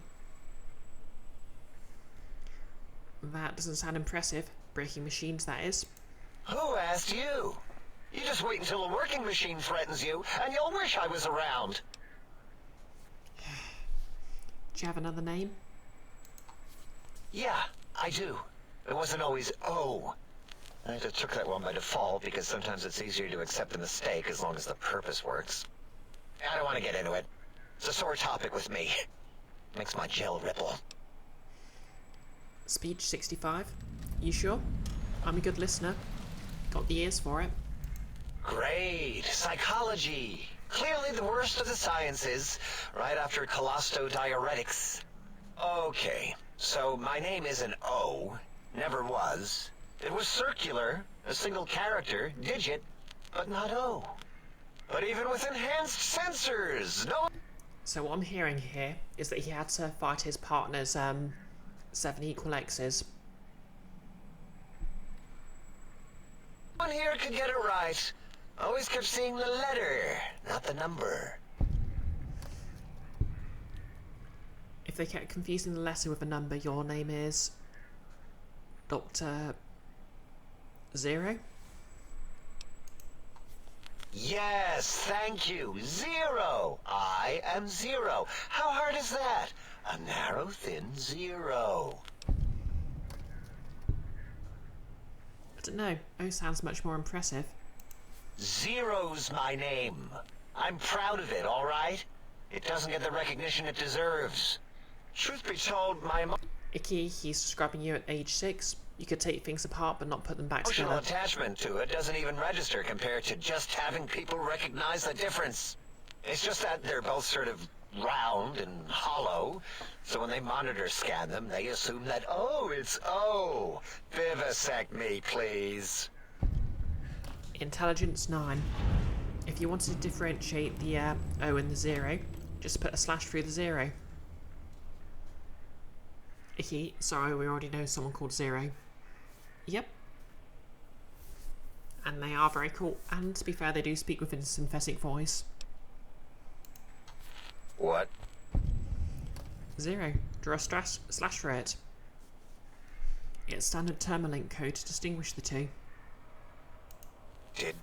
A: That doesn't sound impressive. Breaking machines, that is.
C: Who asked you? You just wait until a working machine threatens you, and you'll wish I was around.
A: Do you have another name?
C: Yeah, I do. It wasn't always O. I just took that one by default because sometimes it's easier to accept the mistake as long as the purpose works. I don't want to get into it. It's a sore topic with me. Makes my gel ripple.
A: Speech 65. You sure? I'm a good listener. Got the ears for it.
C: Great. Psychology. Clearly the worst of the sciences, right after colostodiuretics. Okay, so my name is an O. Never was. It was circular, a single character, digit, but not O. But even with enhanced sensors, no...
A: So what I'm hearing here is that he had to fight his partner's 7 equal X's.
C: one here could get it right. Always kept seeing the letter, not the number.
A: If they kept confusing the letter with a number, your name is... Dr. Zero?
C: Yes, thank you. Zero. I am zero. How hard is that? A narrow, thin zero.
A: I don't know. O sounds much more impressive.
C: Zero's my name. I'm proud of it, all right? It doesn't get the recognition it deserves. Truth be told, my
A: Icky, he's describing you at age 6. You could take things apart but not put them back
C: emotional
A: together.
C: attachment to it doesn't even register compared to just having people recognize the difference. It's just that they're both sort of round and hollow, so when they monitor scan them, they assume that, oh, it's O. Vivisect me, please.
A: Intelligence 9. If you wanted to differentiate the O and the 0, just put a slash through the 0. Icky, sorry, we already know someone called 0. Yep. And they are very cool, and to be fair, they do speak with a synthetic voice.
C: What?
A: 0. Draw a slash for it. It's standard Termalink code to distinguish the two.
C: Did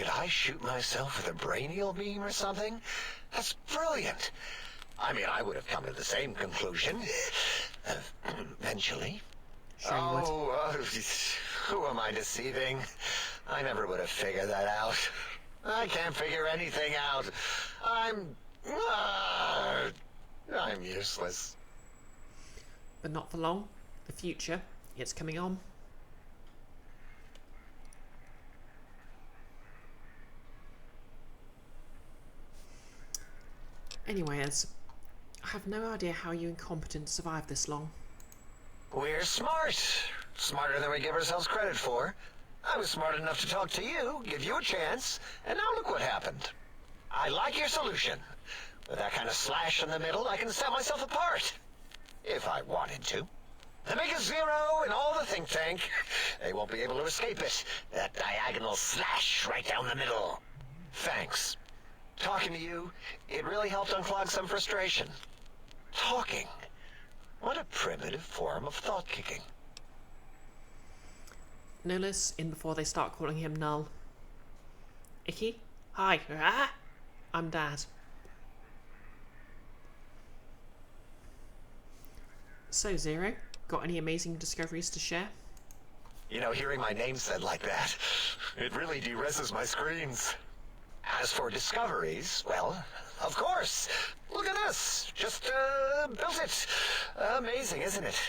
C: I shoot myself with a brainial beam or something? That's brilliant. I mean, I would have come to the same conclusion. Eventually.
A: Sure you would.
C: Oh, who am I deceiving? I never would have figured that out. I can't figure anything out. I'm useless.
A: But not for long. The future, it's coming on. Anyways, I have no idea how you incompetent survived this long.
C: We're smart. Smarter than we give ourselves credit for. I was smart enough to talk to you, give you a chance, and now look what happened. I like your solution. With that kind of slash in the middle, I can set myself apart. If I wanted to. The biggest zero in all the think tank. They won't be able to escape it. That diagonal slash right down the middle. Thanks. Talking to you, it really helped unclog some frustration. Talking. What a primitive form of thought kicking.
A: Nullus in before they start calling him Null. Icky? Hi. Ah! I'm Dad. So, Zero, got any amazing discoveries to share?
C: You know, hearing my name said like that, it really de-reses my screens. As for discoveries, well, of course. Look at this. Just, built it. Amazing, isn't it?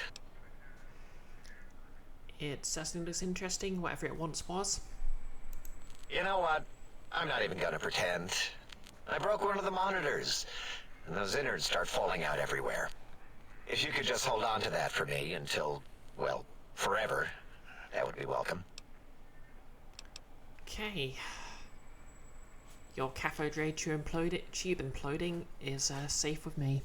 A: It certainly looks interesting, whatever it once was.
C: You know what? I'm not even gonna pretend. I broke one of the monitors, and those innards start falling out everywhere. If you could just hold on to that for me until, well, forever, that would be welcome.
A: Okay. Your cathode ray tube imploding is safe with me.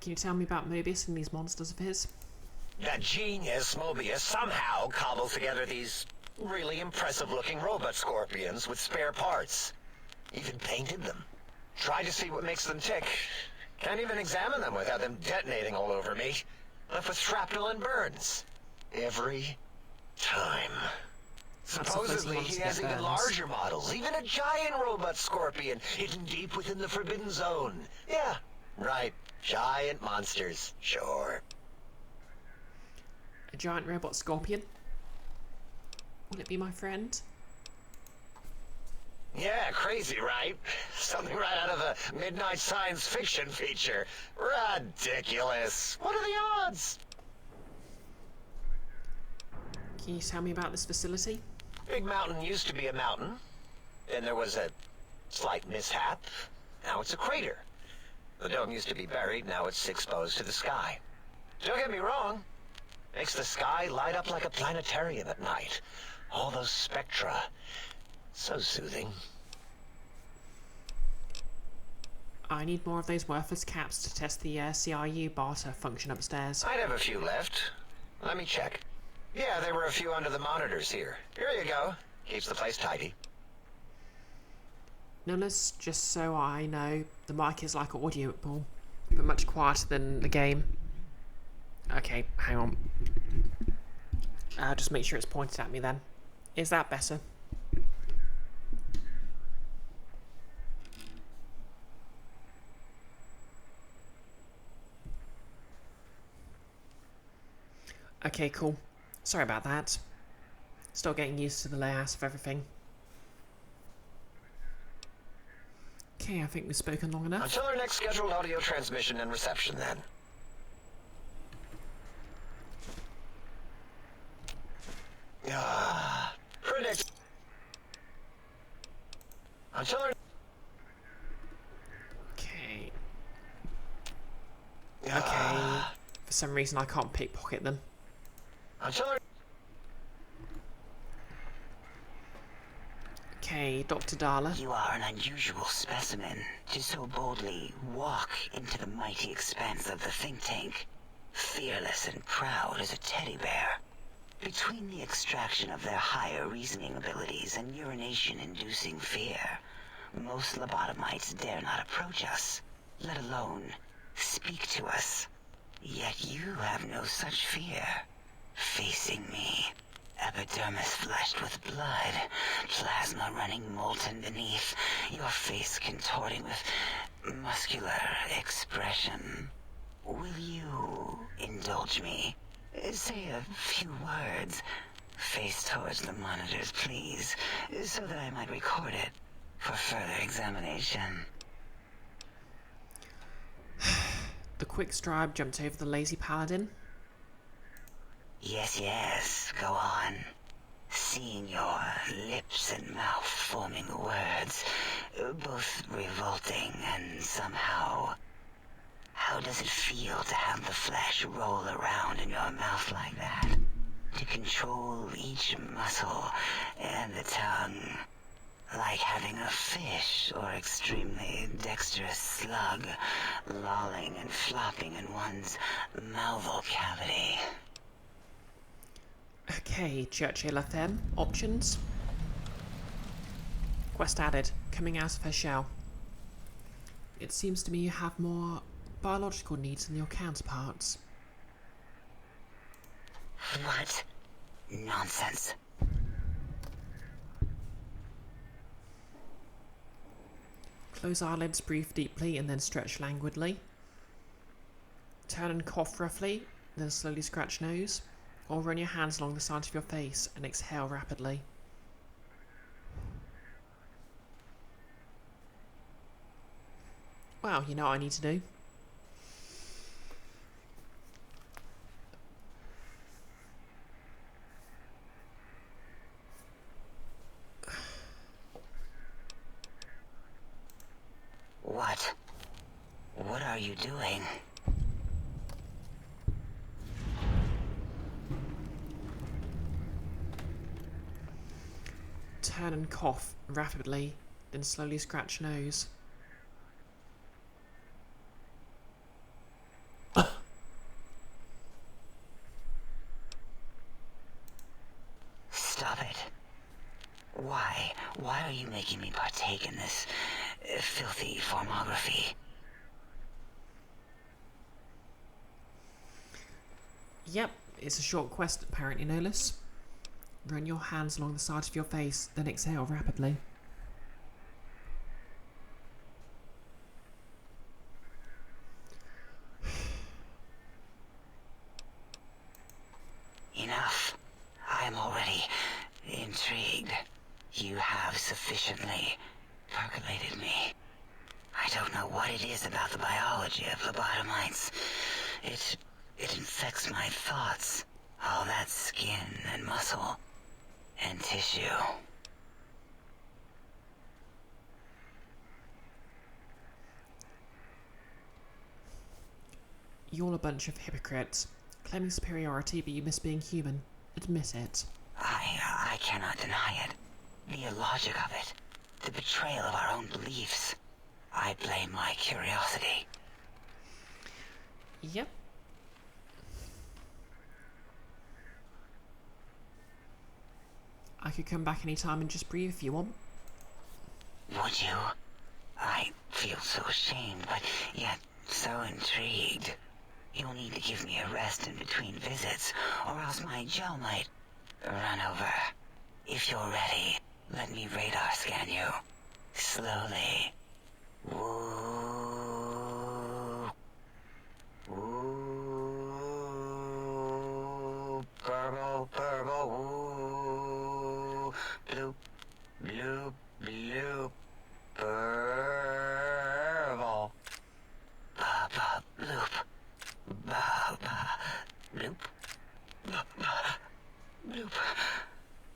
A: Can you tell me about Mobius and these monsters of his?
C: That genius Mobius somehow cobbled together these really impressive-looking robot scorpions with spare parts. Even painted them. Tried to see what makes them tick. Can't even examine them without them detonating all over me. Left with shrapnel and burns. Every time. Supposedly he has even larger models, even a giant robot scorpion hidden deep within the Forbidden Zone. Yeah, right. Giant monsters, sure.
A: A giant robot scorpion? Will it be my friend?
C: Yeah, crazy, right? Something right out of a midnight science fiction feature. Ridiculous. What are the odds?
A: Can you tell me about this facility?
C: Big Mountain used to be a mountain. Then there was a slight mishap. Now it's a crater. The dome used to be buried, now it's exposed to the sky. Don't get me wrong. Makes the sky light up like a planetarium at night. All those spectra. So soothing.
A: I need more of those worthless caps to test the CRU barter function upstairs.
C: I'd have a few left. Let me check. Yeah, there were a few under the monitors here. Here you go. Keeps the place tidy.
A: Nullus, just so I know, the mic is like audible, but much quieter than the game. Okay, hang on. Just make sure it's pointed at me then. Is that better? Okay, cool. Sorry about that. Still getting used to the layout of everything. Okay, I think we've spoken long enough.
C: Until our next scheduled audio transmission and reception, then. Predict. Until our...
A: Okay. Okay. For some reason I can't pickpocket them.
C: Until our...
A: Okay, Dr. Darla.
D: You are an unusual specimen to so boldly walk into the mighty expanse of the think tank, fearless and proud as a teddy bear. Between the extraction of their higher reasoning abilities and urination-inducing fear, most lobotomites dare not approach us, let alone speak to us. Yet you have no such fear. Facing me, epidermis flushed with blood, plasma running molten beneath, your face contorting with muscular expression. Will you indulge me? Say a few words. Face towards the monitors, please, so that I might record it for further examination.
A: The quick stride jumped over the lazy paladin.
D: Yes, yes, go on. Seeing your lips and mouth forming words, both revolting and somehow How does it feel to have the flesh roll around in your mouth like that? To control each muscle and the tongue, like having a fish or extremely dexterous slug lolling and flopping in one's mouthal cavity.
A: Okay, Churchill FM. Options. Quest added. Coming out of her shell. It seems to me you have more biological needs than your counterparts.
D: What? Nonsense.
A: Close eyelids, breathe deeply, and then stretch languidly. Turn and cough roughly, then slowly scratch nose. Or run your hands along the sides of your face and exhale rapidly. Wow, you know what I need to do?
D: What? What are you doing?
A: Turn and cough rapidly, then slowly scratch nose.
D: Stop it. Why? Why are you making me partake in this filthy formography?
A: Yep, it's a short quest apparently, no less. Run your hands along the sides of your face, then exhale rapidly.
D: Enough. I am already intrigued. You have sufficiently percolated me. I don't know what it is about the biology of lobotomites. It infects my thoughts. All that skin and muscle and tissue.
A: You're a bunch of hypocrites. Claiming superiority, but you miss being human. Admit it.
D: I cannot deny it. The illogic of it. The betrayal of our own beliefs. I blame my curiosity.
A: Yep. I could come back anytime and just breathe if you want.
D: Would you? I feel so ashamed, but yet so intrigued. You'll need to give me a rest in between visits, or else my jaw might run over. If you're ready, let me radar scan you. Slowly. Woo. Woo. Purple, purple, woo. Bloop, bloop, bloop. Purple. Ba-ba, bloop. Ba-ba, bloop. Ba-ba, bloop.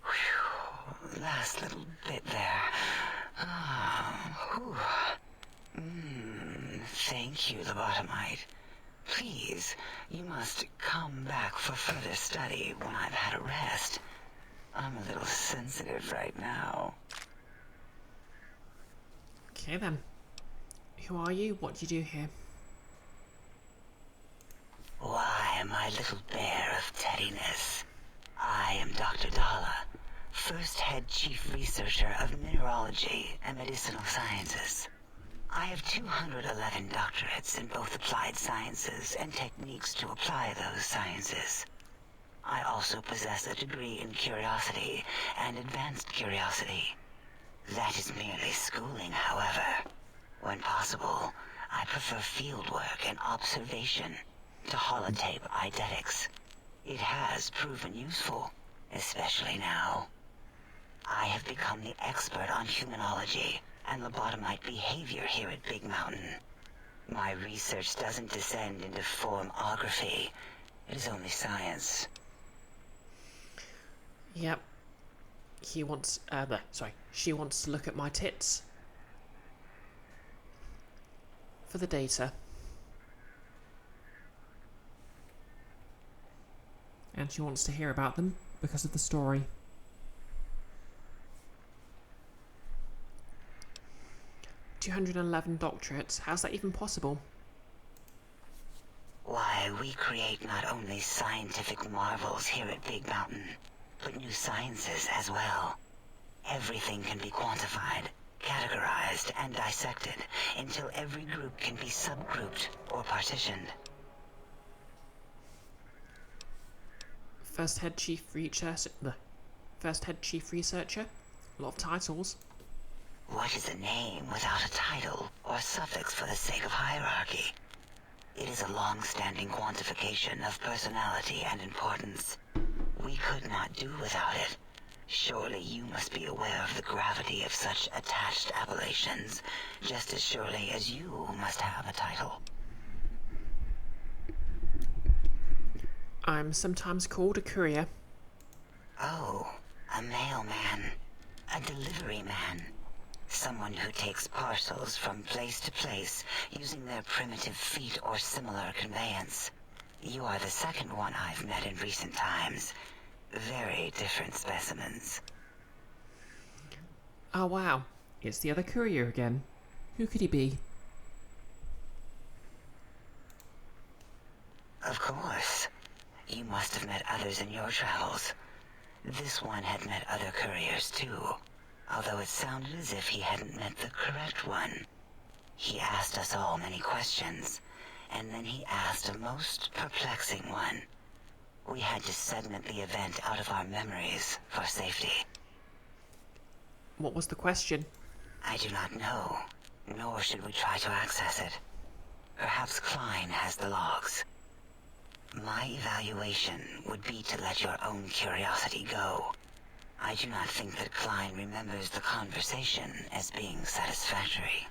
D: Whew. Last little bit there. Whew. Thank you, lobotomite. Please, you must come back for further study when I've had a rest. I'm a little sensitive right now.
A: Okay then. Who are you? What do you do here?
D: Why, my little bear of teddiness. I am Dr. Dalla, first head chief researcher of mineralogy and medicinal sciences. I have 211 doctorates in both applied sciences and techniques to apply those sciences. I also possess a degree in curiosity and advanced curiosity. That is merely schooling, however. When possible, I prefer fieldwork and observation to holotape eidetics. It has proven useful, especially now. I have become the expert on humanology and lobotomite behavior here at Big Mountain. My research doesn't descend into formography. It is only science.
A: Yep. She wants to look at my tits. For the data. And she wants to hear about them because of the story. $211 doctorates. How's that even possible?
D: Why, we create not only scientific marvels here at Big Mountain, but new sciences as well. Everything can be quantified, categorized, and dissected until every group can be subgrouped or partitioned.
A: First head chief researcher. A lot of titles.
D: What is a name without a title or suffix for the sake of hierarchy? It is a long-standing quantification of personality and importance. We could not do without it. Surely you must be aware of the gravity of such attached appellations, just as surely as you must have a title.
A: I'm sometimes called a courier.
D: Oh, a mailman. A delivery man. Someone who takes parcels from place to place using their primitive feet or similar conveyance. You are the second one I've met in recent times. Very different specimens.
A: Oh wow, it's the other courier again. Who could he be?
D: Of course. You must have met others in your travels. This one had met other couriers too, although it sounded as if he hadn't met the correct one. He asked us all many questions, and then he asked a most perplexing one. We had to segment the event out of our memories for safety.
A: What was the question?
D: I do not know, nor should we try to access it. Perhaps Klein has the logs. My evaluation would be to let your own curiosity go. I do not think that Klein remembers the conversation as being satisfactory.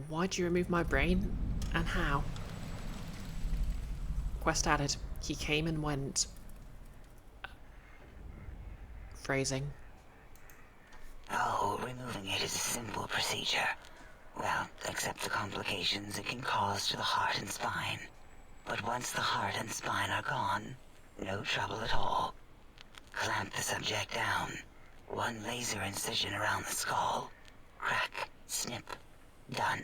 A: Why'd you remove my brain? And how? Quest added. He came and went. Phrasing.
D: Oh, removing it is a simple procedure. Well, except the complications it can cause to the heart and spine. But once the heart and spine are gone, no trouble at all. Clamp the subject down. One laser incision around the skull. Crack. Snip. Done.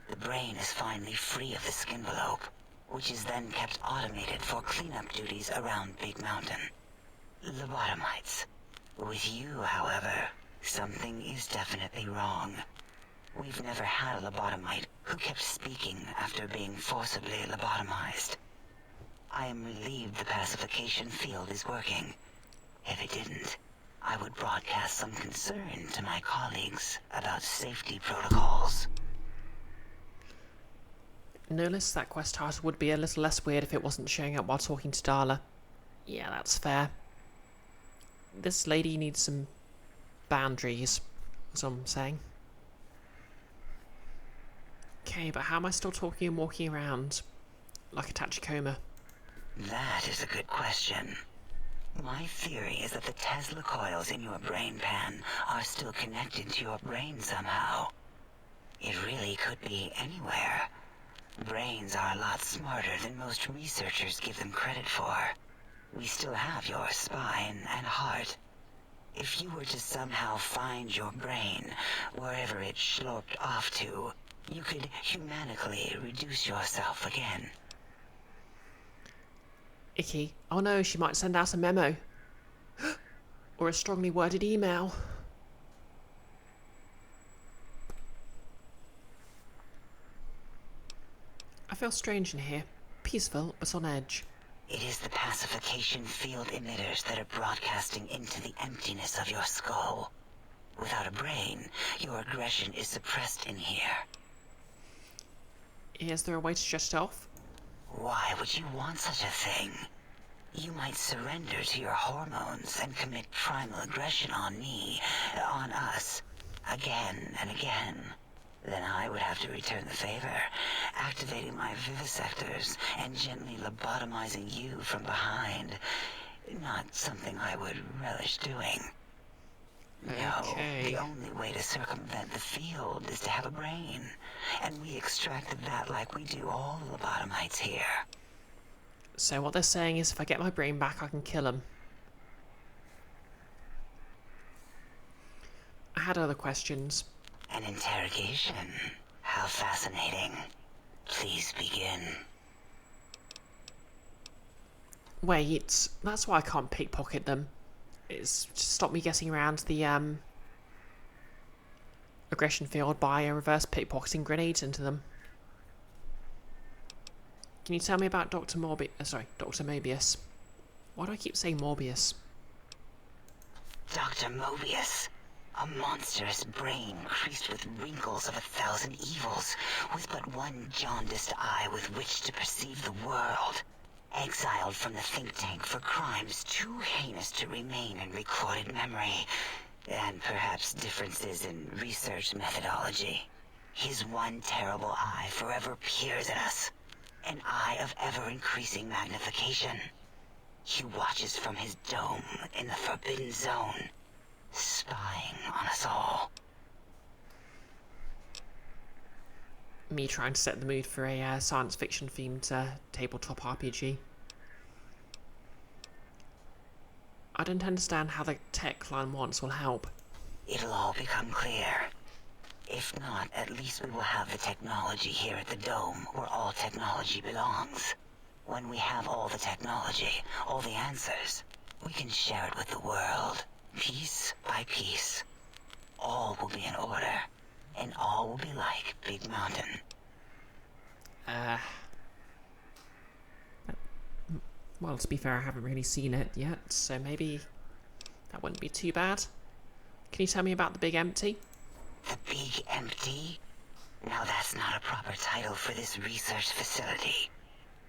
D: The brain is finally free of the skin envelope, which is then kept automated for cleanup duties around Big Mountain. Lobotomites. With you, however, something is definitely wrong. We've never had a lobotomite who kept speaking after being forcibly lobotomized. I am relieved the pacification field is working. If it didn't, I would broadcast some concern to my colleagues about safety protocols.
A: Notice that quest title would be a little less weird if it wasn't showing up while talking to Darla. Yeah, that's fair. This lady needs some boundaries, is what I'm saying. Okay, but how am I still talking and walking around like a Tachikoma?
D: That is a good question. My theory is that the Tesla coils in your brain pan are still connected to your brain somehow. It really could be anywhere. Brains are a lot smarter than most researchers give them credit for. We still have your spine and heart. If you were to somehow find your brain, wherever it sloped off to, you could humanically reduce yourself again.
A: Icky. Oh no, she might send out a memo. Or a strongly worded email. I feel strange in here. Peaceful, but on edge.
D: It is the pacification field emitters that are broadcasting into the emptiness of your skull. Without a brain, your aggression is suppressed in here.
A: Is there a way to shut it off?
D: Why would you want such a thing? You might surrender to your hormones and commit primal aggression on me, on us, again and again. Then I would have to return the favor, activating my vivisectors and gently lobotomizing you from behind. Not something I would relish doing.
A: Okay.
D: No, the only way to circumvent the field is to have a brain, and we extracted that like we do all the lobotomites here.
A: So what they're saying is if I get my brain back, I can kill him. I had other questions.
D: An interrogation. How fascinating. Please begin.
A: Wait, that's why I can't pickpocket them. It's to stop me getting around the aggression field by reverse pickpocketing grenades into them. Can you tell me about Dr. Mobius? Why do I keep saying Morbius?
D: Dr. Mobius. A monstrous brain creased with wrinkles of 1,000 evils, with but one jaundiced eye with which to perceive the world. Exiled from the think tank for crimes too heinous to remain in recorded memory, and perhaps differences in research methodology. His one terrible eye forever peers at us, an eye of ever-increasing magnification. He watches from his dome in the Forbidden Zone, spying on us all.
A: Me trying to set the mood for a science fiction themed tabletop RPG. I don't understand how the tech Klein wants will help.
D: It'll all become clear. If not, at least we will have the technology here at the Dome, where all technology belongs. When we have all the technology, all the answers, we can share it with the world, piece by piece. All will be in order, and all will be like Big Mountain.
A: Well, to be fair, I haven't really seen it yet, so maybe that wouldn't be too bad. Can you tell me about the Big Empty?
D: The Big Empty? Now that's not a proper title for this research facility.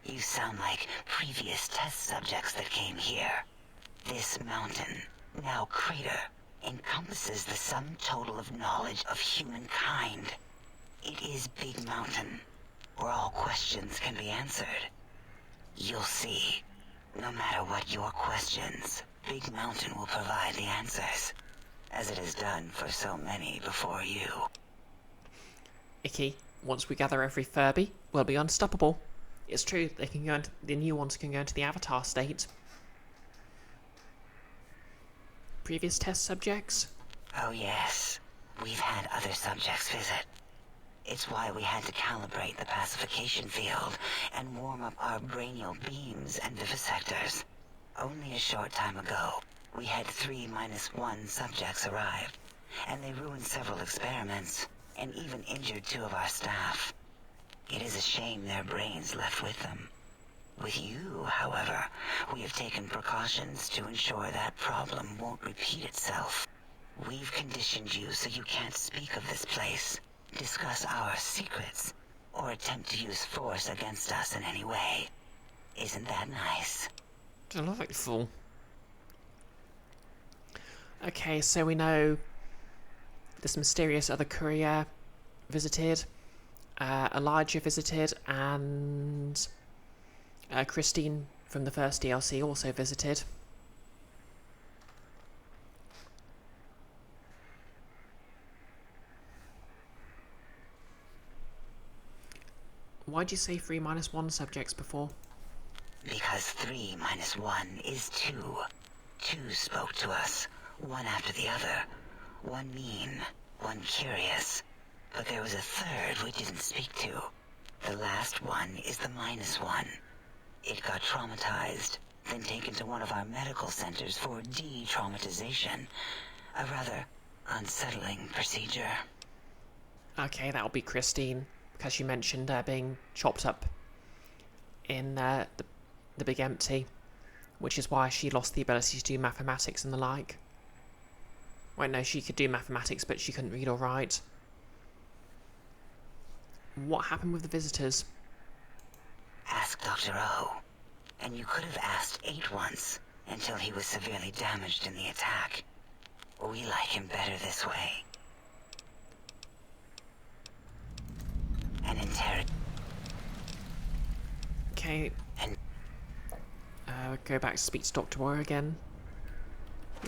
D: You sound like previous test subjects that came here. This mountain, now crater, encompasses the sum total of knowledge of humankind. It is Big Mountain, where all questions can be answered. You'll see. No matter what your questions, Big Mountain will provide the answers, as it has done for so many before you.
A: Icky, once we gather every Furby, we'll be unstoppable. It's true, they can go the new ones can go into the Avatar state. Previous test subjects?
D: Oh yes, we've had other subjects visit. It's why we had to calibrate the pacification field and warm up our brainial beams and vivisectors. Only a short time ago, we had 3-1 subjects arrive, and they ruined several experiments, and even injured 2 of our staff. It is a shame their brains left with them. With you, however, we have taken precautions to ensure that problem won't repeat itself. We've conditioned you so you can't speak of this place, discuss our secrets, or attempt to use force against us in any way. Isn't that nice?
A: Delightful. Okay, so we know this mysterious other courier visited, Elijah visited, and Christine from the first DLC also visited. Why'd you say 3-1 subjects before?
D: Because 3-1 is 2. 2 spoke to us, one after the other. One mean, one curious. But there was a third we didn't speak to. The last one is the -1. It got traumatized, then taken to one of our medical centers for de-traumatization. A rather unsettling procedure.
A: Okay, that'll be Christine, because she mentioned being chopped up in the Big Empty, which is why she lost the ability to do mathematics and the like. Wait, no, she could do mathematics, but she couldn't read or write. What happened with the visitors?
D: Ask Dr. O. And you could have asked 8 once, until he was severely damaged in the attack. We like him better this way. An
A: Okay.
D: And
A: Go back to speak to Dr. Warrior again.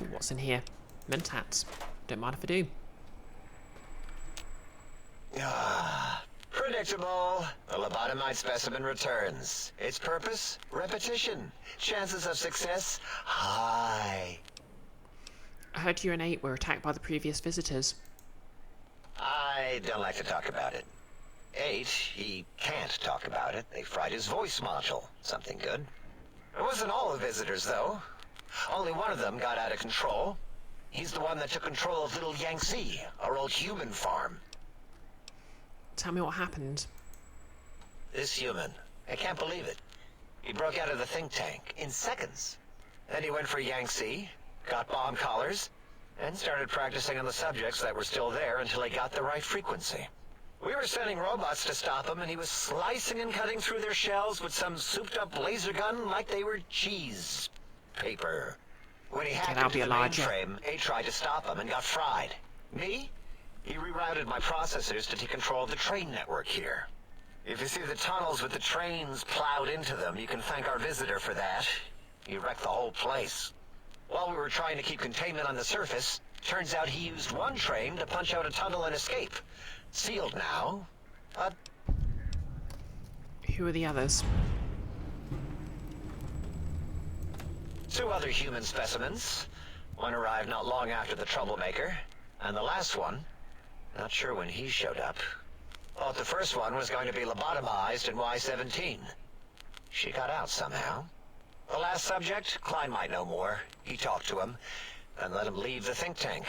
A: Ooh, what's in here? Mentats. Don't mind if I do.
C: Pretty Predictable. The lobotomite specimen returns. Its purpose? Repetition. Chances of success? High.
A: I heard you and 8 were attacked by the previous visitors.
C: I don't like to talk about it. 8, he can't talk about it. They fried his voice module. Something good. It wasn't all the visitors, though. Only one of them got out of control. He's the one that took control of Little Yangtze, our old human farm.
A: Tell me what happened.
C: This human, I can't believe it. He broke out of the think tank in seconds. Then he went for Yangtze, got bomb collars, and started practicing on the subjects that were still there until he got the right frequency. We were sending robots to stop him, and he was slicing and cutting through their shells with some souped-up laser gun like they were cheese paper. When he hacked into the mainframe, A tried to stop him and got fried. Me? He rerouted my processors to take control of the train network here. If you see the tunnels with the trains plowed into them, you can thank our visitor for that. He wrecked the whole place. While we were trying to keep containment on the surface, turns out he used one train to punch out a tunnel and escape. Sealed now, but...
A: Who are the others?
C: 2 other human specimens. One arrived not long after the troublemaker, and the last one, not sure when he showed up. Thought the first one was going to be lobotomized in Y-17. She got out somehow. The last subject, Klein might know more. He talked to him, and let him leave the think tank.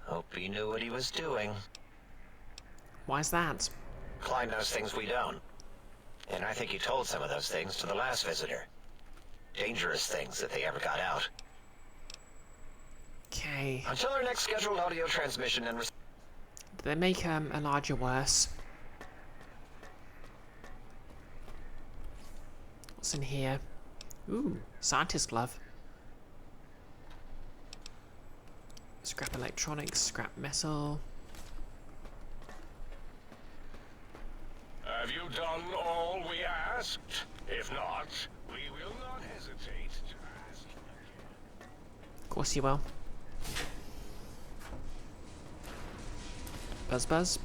C: Hope he knew what he was doing.
A: Why's that?
C: Klein knows things we don't. And I think he told some of those things to the last visitor. Dangerous things if they ever got out.
A: Okay.
C: Until our next scheduled audio transmission and...
A: Did they make Elijah worse? What's in here? Ooh, scientist glove. Scrap electronics, scrap metal.
B: Have you done all we asked? If not, we will not hesitate to ask again.
A: Of course you will. Buzz buzz.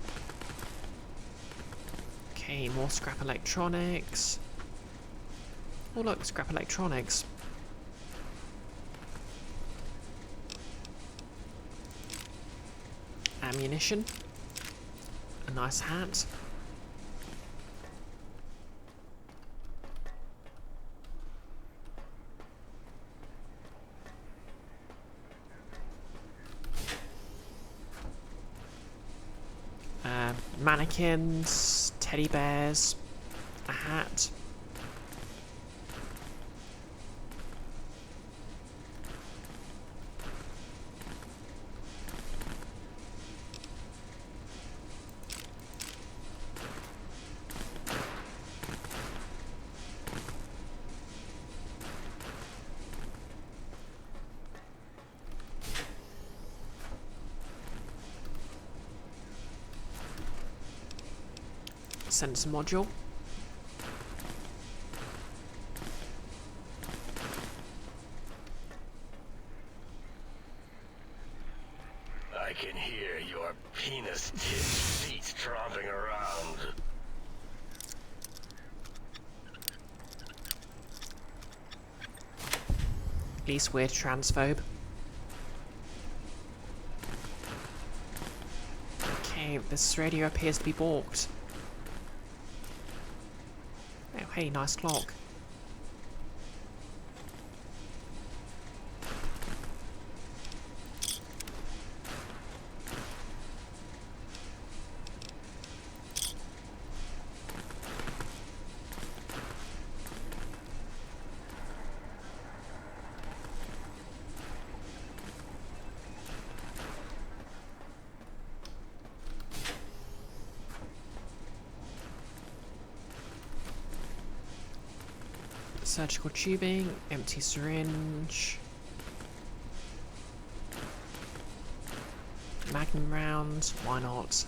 A: Okay, more scrap electronics. Oh look, scrap electronics. Ammunition. A nice hat. Mannequins, teddy bears, a hat. Sensor module.
B: I can hear your penis-tipped feet tromping around.
A: Least weird transphobe. Okay, this radio appears to be balked. Oh, hey, nice clock. Surgical tubing, empty syringe, magnum rounds, why not?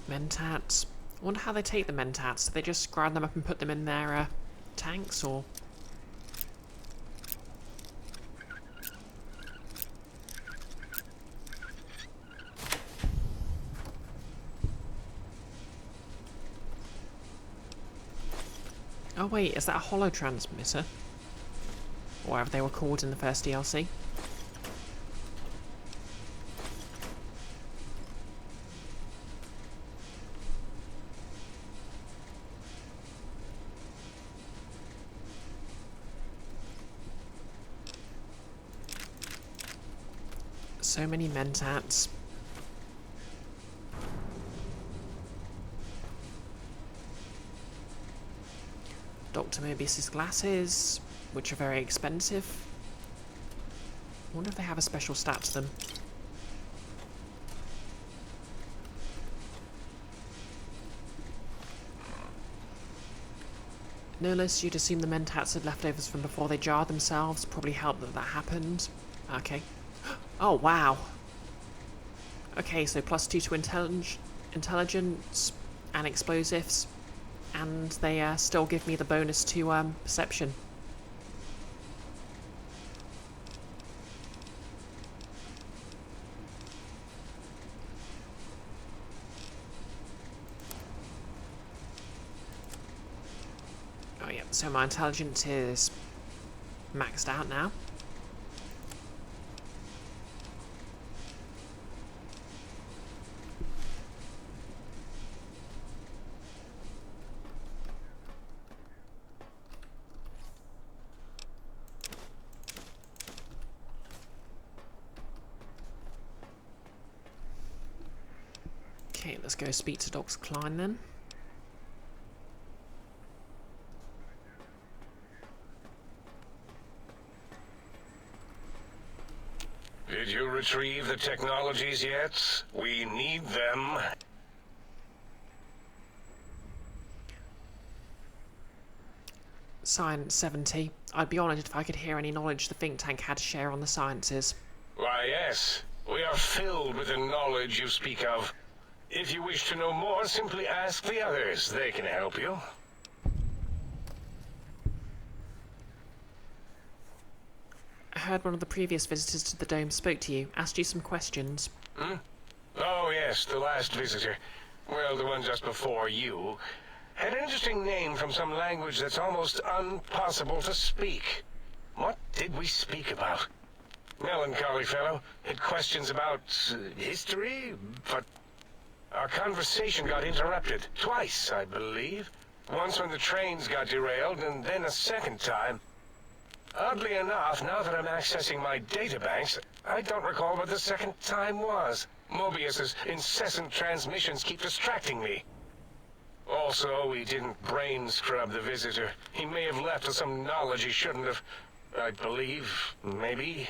A: Mentats. I wonder how they take the mentats. Do they just grind them up and put them in their tanks, or... Oh wait, is that a hollow transmitter? Or whatever they were called in the first DLC? So many mentats. Dr. Mobius's glasses, which are very expensive. I wonder if they have a special stat to them. Nullis, you'd assume the mentats had leftovers from before they jarred themselves. Probably helped that happened. Okay. Oh, wow. Okay, so +2 to intelligence and explosives. And they still give me the bonus to perception. Oh yeah, so my intelligence is maxed out now. Okay, let's go speak to Dr. Klein then.
B: Did you retrieve the technologies yet? We need them.
A: Science 70. I'd be honoured if I could hear any knowledge the think tank had to share on the sciences.
B: Why, yes. We are filled with the knowledge you speak of. If you wish to know more, simply ask the others. They can help you.
A: I heard one of the previous visitors to the dome spoke to you, asked you some questions.
B: Hmm? Oh, yes, the last visitor. Well, the one just before you. Had an interesting name from some language that's almost impossible to speak. What did we speak about? Melancholy fellow. Had questions about history, but our conversation got interrupted. Twice, I believe. Once when the trains got derailed, and then a second time. Oddly enough, now that I'm accessing my databanks, I don't recall what the second time was. Mobius's incessant transmissions keep distracting me. Also, we didn't brain scrub the visitor. He may have left with some knowledge he shouldn't have. I believe, maybe.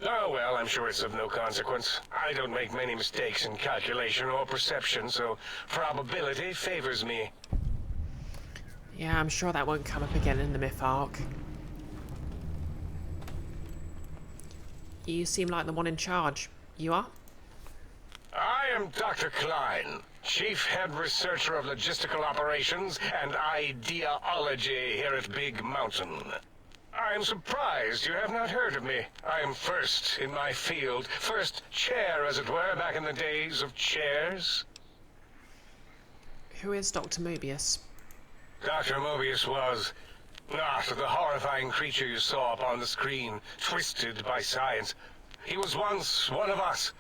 B: Oh, well, I'm sure it's of no consequence. I don't make many mistakes in calculation or perception, so probability favors me.
A: Yeah, I'm sure that won't come up again in the myth arc. You seem like the one in charge. You are?
B: I am Dr. Klein, Chief Head Researcher of Logistical Operations and Ideology here at Big Mountain. I am surprised you have not heard of me. I am first in my field, first chair, as it were, back in the days of chairs.
A: Who is Dr. Mobius?
B: Dr. Mobius was not the horrifying creature you saw upon the screen, twisted by science. He was once one of us,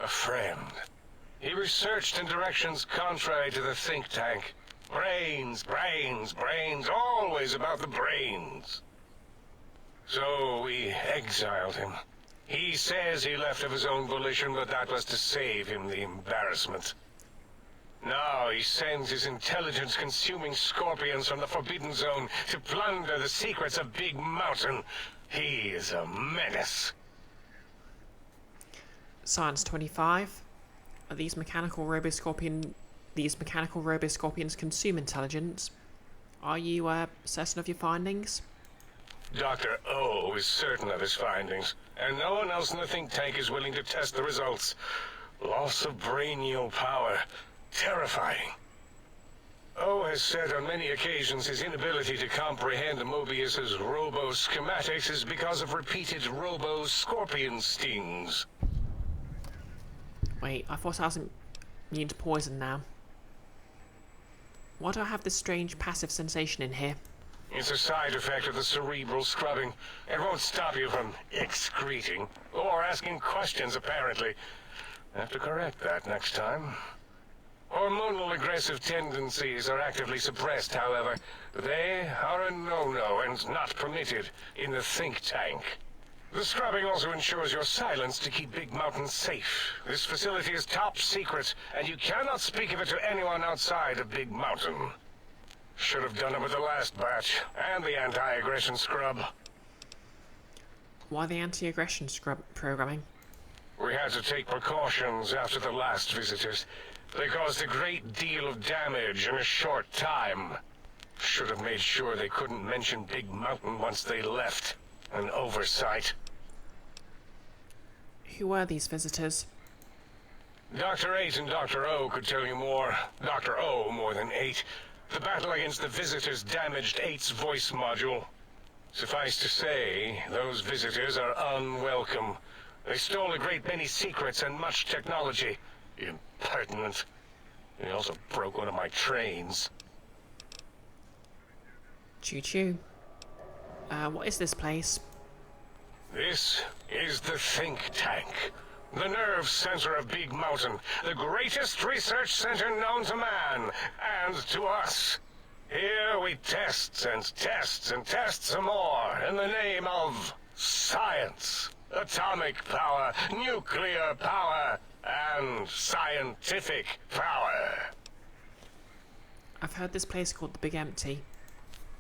B: a friend. He researched in directions contrary to the think tank. Brains, brains, brains, always about the brains. So we exiled him. He says he left of his own volition, but that was to save him the embarrassment. Now he sends his intelligence-consuming scorpions from the Forbidden Zone to plunder the secrets of Big Mountain. He is a menace.
A: Science 25. Are these mechanical roboscorpions consume intelligence? Are you certain of your findings?
B: Dr. O is certain of his findings, and no one else in the think tank is willing to test the results. Loss of brainial power. Terrifying. O has said on many occasions his inability to comprehend Mobius's robo-schematics is because of repeated robo-scorpion stings.
A: Wait, I thought I was immune to poison now. Why do I have this strange passive sensation in here?
B: It's a side effect of the cerebral scrubbing. It won't stop you from excreting, or asking questions, apparently. Have to correct that next time. Hormonal aggressive tendencies are actively suppressed, however. They are a no-no and not permitted in the think tank. The scrubbing also ensures your silence to keep Big Mountain safe. This facility is top secret, and you cannot speak of it to anyone outside of Big Mountain. Should have done it with the last batch, and the anti-aggression scrub.
A: Why the anti-aggression scrub programming?
B: We had to take precautions after the last visitors. They caused a great deal of damage in a short time. Should have made sure they couldn't mention Big Mountain once they left. An oversight.
A: Who were these visitors?
B: Dr. 8 and Dr. O could tell you more. Dr. O more than 8. The battle against the visitors damaged 8's voice module. Suffice to say, those visitors are unwelcome. They stole a great many secrets and much technology. Impertinent. They also broke one of my trains.
A: Choo-choo. What is this place?
B: This is the think tank. The nerve center of Big Mountain. The greatest research center known to man, and to us. Here we test and test and test some more in the name of science. Atomic power, nuclear power, and scientific power.
A: I've heard this place called the Big Empty.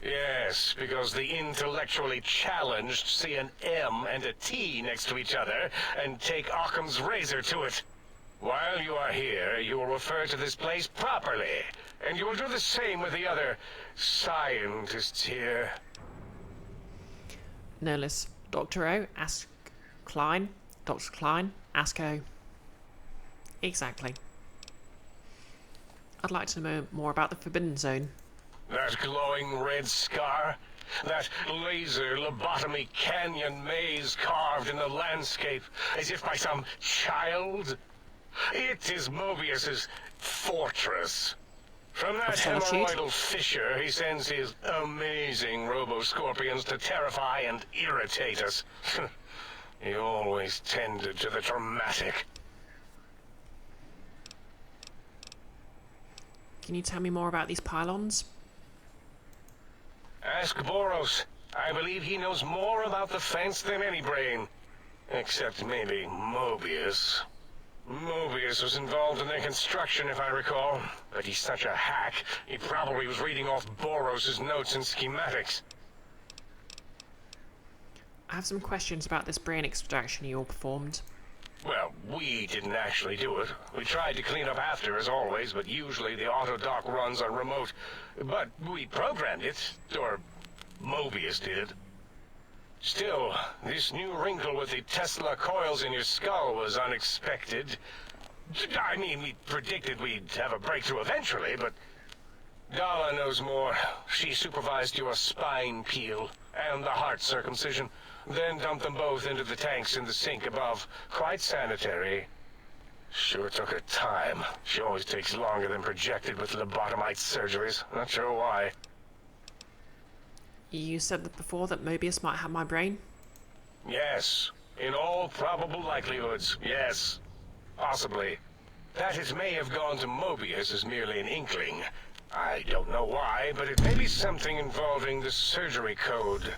B: Yes, because the intellectually challenged see an M and a T next to each other and take Occam's razor to it. While you are here, you will refer to this place properly, and you will do the same with the other scientists here.
A: No less. Dr. O, ask Klein. Dr. Klein, ask O. Exactly. I'd like to know more about the Forbidden Zone.
B: That glowing red scar? That laser lobotomy canyon maze carved in the landscape as if by some child? It is Mobius's fortress. From that hemorrhoidal fissure, he sends his amazing robo-scorpions to terrify and irritate us. He always tended to the dramatic.
A: Can you tell me more about these pylons?
B: Ask Boros. I believe he knows more about the fence than any brain. Except maybe Mobius. Mobius was involved in their construction, if I recall. But he's such a hack, he probably was reading off Boros' notes and schematics.
A: I have some questions about this brain extraction you all performed.
B: Well, we didn't actually do it. We tried to clean up after, as always, but usually the auto-dock runs on remote. But we programmed it, or Mobius did. Still, this new wrinkle with the Tesla coils in your skull was unexpected. I mean, we predicted we'd have a breakthrough eventually, but Dala knows more. She supervised your spine peel and the heart circumcision, then dumped them both into the tanks in the sink above. Quite sanitary. Sure took her time. She always takes longer than projected with lobotomite surgeries. Not sure why.
A: You said that before that Mobius might have my brain?
B: Yes. In all probable likelihoods, yes. Possibly. That it may have gone to Mobius is merely an inkling. I don't know why, but it may be something involving the surgery code.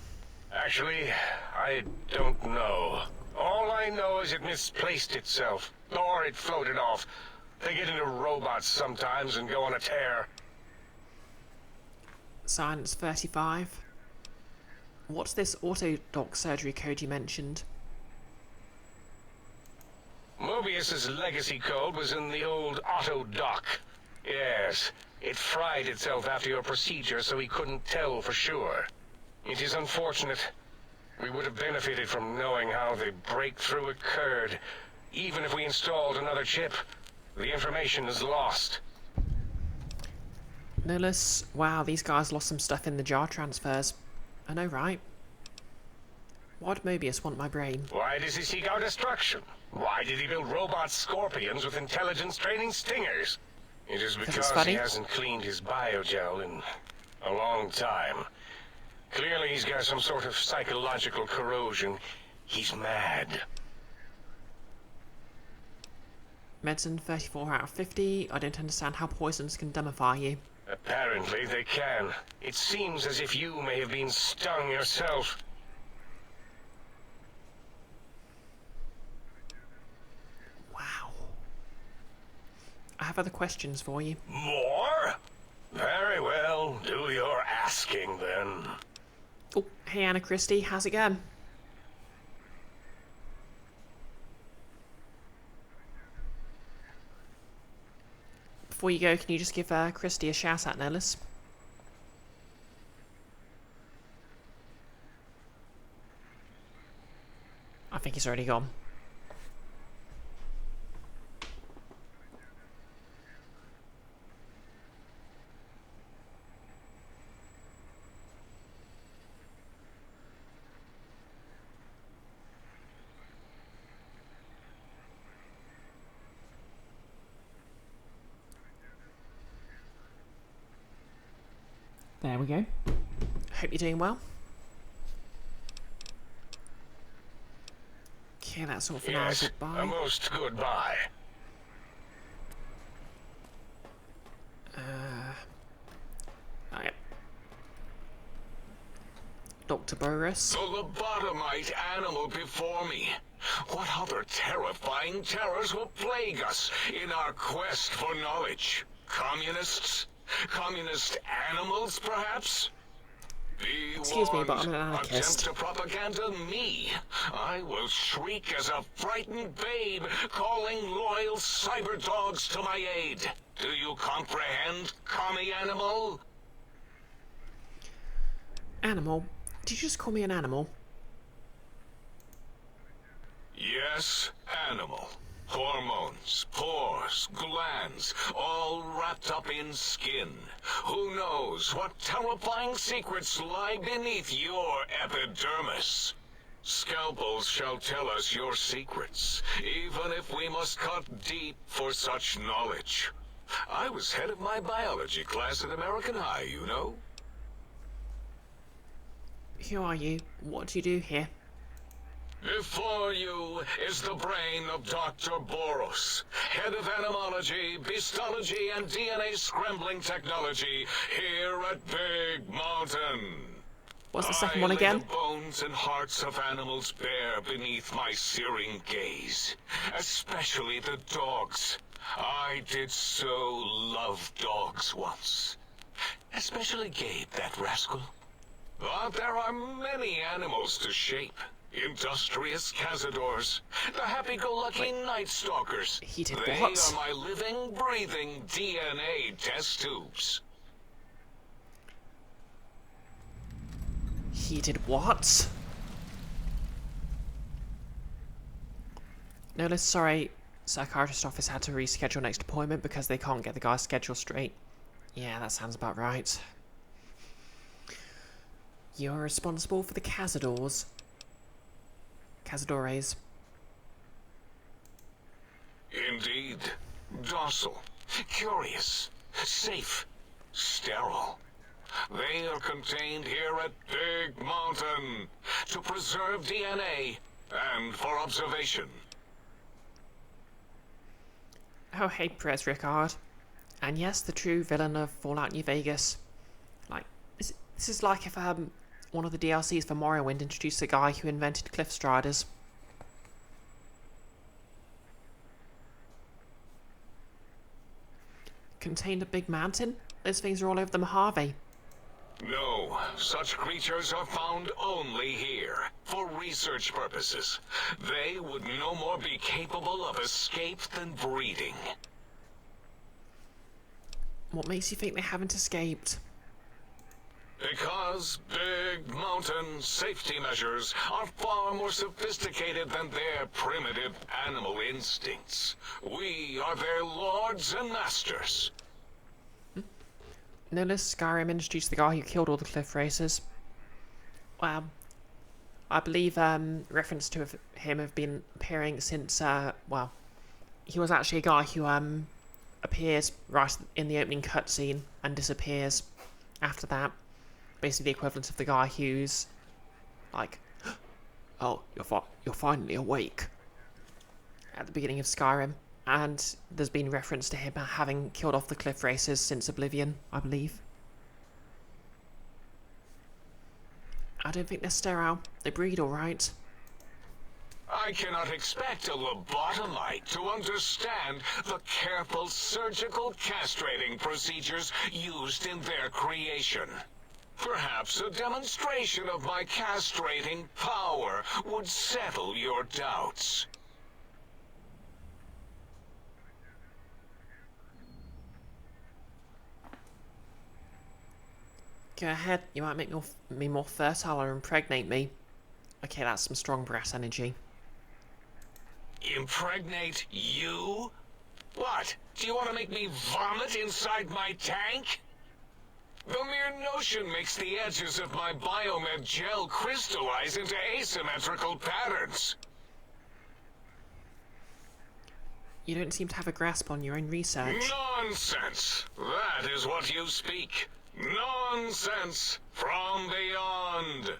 B: Actually, I don't know. All I know is it misplaced itself, or it floated off. They get into robots sometimes and go on a tear.
A: Science 35. What's this auto-dock surgery code you mentioned?
B: Mobius's legacy code was in the old auto-dock. Yes, it fried itself after your procedure, so he couldn't tell for sure. It is unfortunate. We would have benefited from knowing how the breakthrough occurred. Even if we installed another chip, the information is lost.
A: Nihilus, wow, these guys lost some stuff in the jar transfers. I know, right? Why'd Mobius want my brain?
B: Why does he seek our destruction? Why did he build robot scorpions with intelligence training stingers? It is because he hasn't cleaned his biogel in a long time. Clearly he's got some sort of psychological corrosion. He's mad.
A: Medicine 34 out of 50. I don't understand how poisons can dumbify you.
B: Apparently they can. It seems as if you may have been stung yourself.
A: Wow. I have other questions for you.
B: More? Very well. Do your asking then.
A: Oh, hey Anna Christie, how's it going? Before you go, can you just give Christy a shout out, Nellis? I think he's already gone. There we go. Hope you're doing well. Okay, that's all for now.
B: Yes,
A: Goodbye.
B: a most goodbye.
A: Alright. Dr. Boris.
E: The lobotomite animal before me. What other terrifying terrors will plague us in our quest for knowledge? Communists? Communist animals, perhaps?
A: Excuse me, but I'm an anarchist.
E: Attempt to propaganda me. I will shriek as a frightened babe, calling loyal cyber dogs to my aid. Do you comprehend, commie animal?
A: Animal? Did you just call me an animal?
E: Yes, animal. Hormones, pores, glands, all wrapped up in skin. Who knows what terrifying secrets lie beneath your epidermis? Scalpels shall tell us your secrets, even if we must cut deep for such knowledge. I was head of my biology class at American High, you know.
A: Who are you? What do you do here?
E: Before you is the brain of Dr. Boros, head of animology, beastology, and DNA scrambling technology here at Big Mountain.
A: What's the second one again?
E: I lay the bones and hearts of animals bare beneath my searing gaze, especially the dogs. I did so love dogs once. Especially Gabe, that rascal. But there are many animals to shape. Industrious cazadors, the happy-go-lucky night stalkers.
A: He did
E: They
A: what?
E: are my living, breathing DNA test tubes.
A: He did what? No, listen, sorry. Psychiatrist office had to reschedule next appointment because they can't get the guy's schedule straight. Yeah, that sounds about right. You're responsible for the cazadors. Cazadores.
E: Indeed. Docile, curious, safe, sterile. They are contained here at Big Mountain to preserve DNA and for observation.
A: Oh, hey, Perez Ricard. And yes, the true villain of Fallout New Vegas. Like, this is like if one of the DLCs for Morrowind introduced a guy who invented cliff striders. Contained a big mountain? Those things are all over the Mojave.
E: No, such creatures are found only here, for research purposes. They would no more be capable of escape than breeding.
A: What makes you think they haven't escaped?
E: Because Big Mountain safety measures are far more sophisticated than their primitive animal instincts. We are their lords and masters.
A: Nihilist Skyrim introduced the guy who killed all the cliff racers. Well, I believe reference to him have been appearing since, well, he was actually a guy who appears right in the opening cutscene and disappears after that. Basically the equivalent of the guy who's like, oh, you're finally awake at the beginning of Skyrim. And there's been reference to him having killed off the cliff racers since Oblivion, I believe. I don't think they're sterile. They breed alright.
E: I cannot expect a lobotomite to understand the careful surgical castrating procedures used in their creation. Perhaps a demonstration of my castrating power would settle your doubts.
A: Go ahead, you might make me more fertile or impregnate me. Okay, that's some strong brass energy.
E: Impregnate you? What? Do you want to make me vomit inside my tank? The mere notion makes the edges of my biomed gel crystallize into asymmetrical patterns.
A: You don't seem to have a grasp on your own research.
E: Nonsense! That is what you speak. Nonsense from beyond.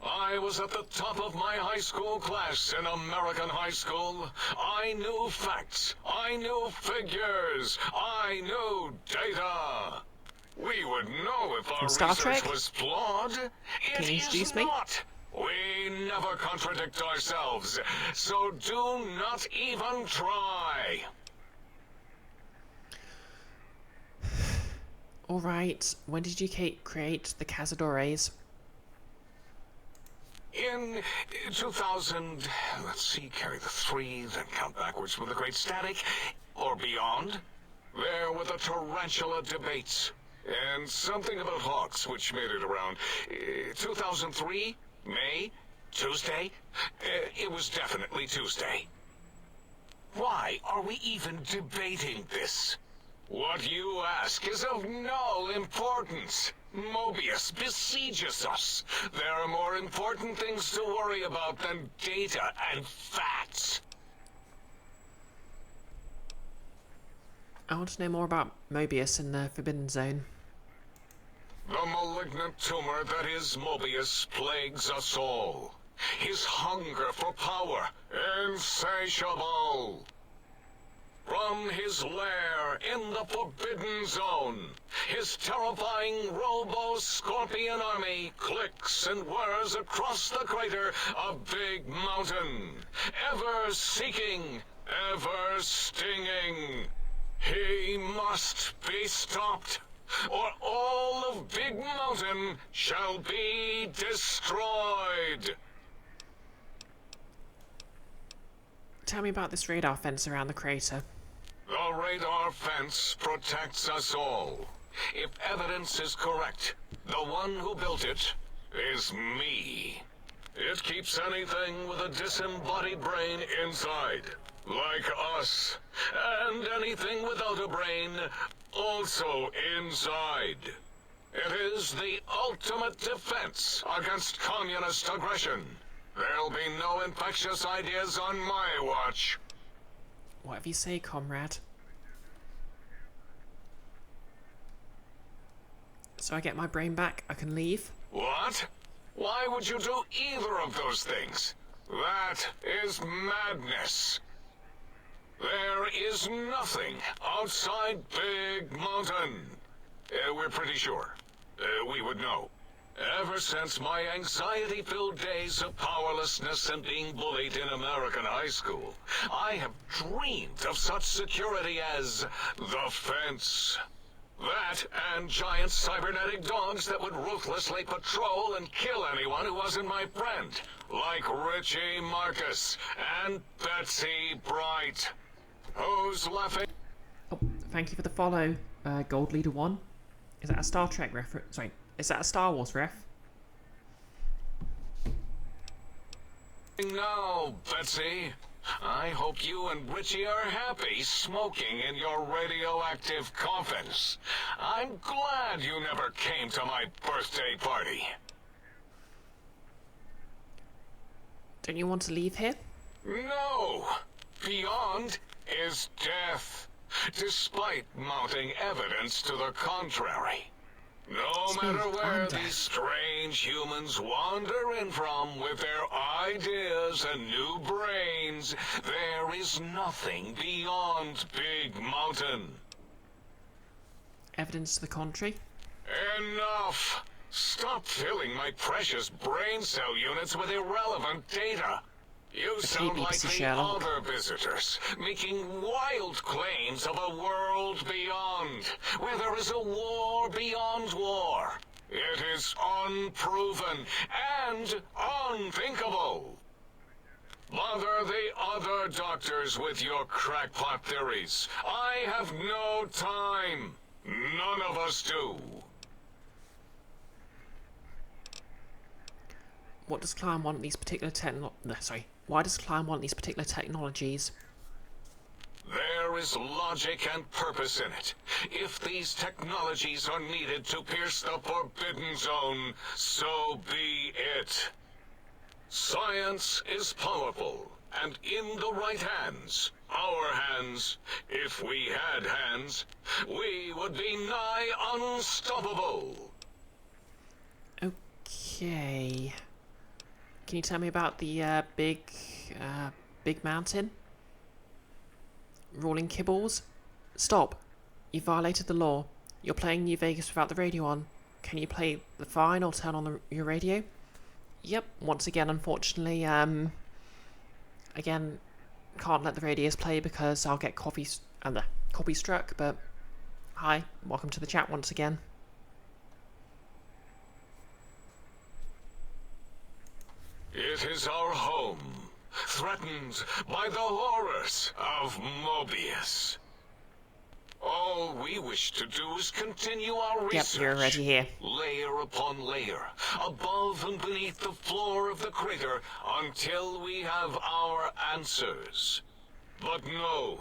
E: I was at the top of my high school class in American high school. I knew facts. I knew figures. I knew data. We would know if our
A: Star
E: research
A: Trek?
E: was flawed.
A: Can
E: It
A: you
E: is
A: introduce me?
E: not. We never contradict ourselves, so do not even try.
A: Alright, when did you create the Cazadores?
E: In 2000, let's see, carry the 3, then count backwards from the Great Static, or beyond. There were the tarantula debates, and something about hawks, which made it around 2003, May, Tuesday. It was definitely Tuesday. Why are we even debating this? What you ask is of no importance. Mobius besieges us. There are more important things to worry about than data and facts.
A: I want to know more about Mobius and the Forbidden Zone.
E: The malignant tumor that is Mobius plagues us all. His hunger for power, insatiable. From his lair in the Forbidden Zone, his terrifying robo-scorpion army clicks and whirs across the crater of Big Mountain, ever seeking, ever stinging. He must be stopped, or all of Big Mountain shall be destroyed.
A: Tell me about this radar fence around the crater.
E: The radar fence protects us all. If evidence is correct, the one who built it is me. It keeps anything with a disembodied brain inside, like us, and anything without a brain also inside. It is the ultimate defense against communist aggression. There'll be no infectious ideas on my watch.
A: Whatever you say, comrade. So I get my brain back, I can leave?
E: What? Why would you do either of those things? That is madness. There is nothing outside Big Mountain. We're pretty sure. We would know. Ever since my anxiety-filled days of powerlessness and being bullied in American high school, I have dreamed of such security as the fence. That and giant cybernetic dogs that would ruthlessly patrol and kill anyone who wasn't my friend, like Richie Marcus and Betsy Bright. Who's laughing?
A: Oh, thank you for the follow, Gold Leader 1. Is that a Star Trek reference? Sorry, is that a Star Wars ref?
E: Now, Betsy. I hope you and Richie are happy smoking in your radioactive coffins. I'm glad you never came to my birthday party.
A: Don't you want to leave here?
E: No! Beyond is death, despite mounting evidence to the contrary. No matter where these strange humans wander in from with their ideas and new brains, there is nothing beyond Big Mountain.
A: Evidence to the contrary?
E: Enough! Stop filling my precious brain cell units with irrelevant data. You sound like the
A: Sherlock.
E: other visitors, making wild claims of a world beyond, where there is a war beyond war. It is unproven and unthinkable. Bother the other doctors with your crackpot theories. I have no time. None of us do.
A: What does Klein want these particular Why does Klein want these particular technologies?
E: There is logic and purpose in it. If these technologies are needed to pierce the forbidden zone, so be it. Science is powerful, and in the right hands, our hands, if we had hands, we would be nigh unstoppable.
A: Okay. Can you tell me about the big mountain? Rolling kibbles? Stop! You violated the law. You're playing New Vegas without the radio on. Can you play the fine or turn on your radio? Yep, once again, unfortunately, again, can't let the radios play because I'll get copy struck, but hi, welcome to the chat once again.
E: It is our home, threatened by the horrors of Mobius. All we wish to do is continue our research.
A: Yep, you're already here.
E: Layer upon layer, above and beneath the floor of the crater, until we have our answers. But no,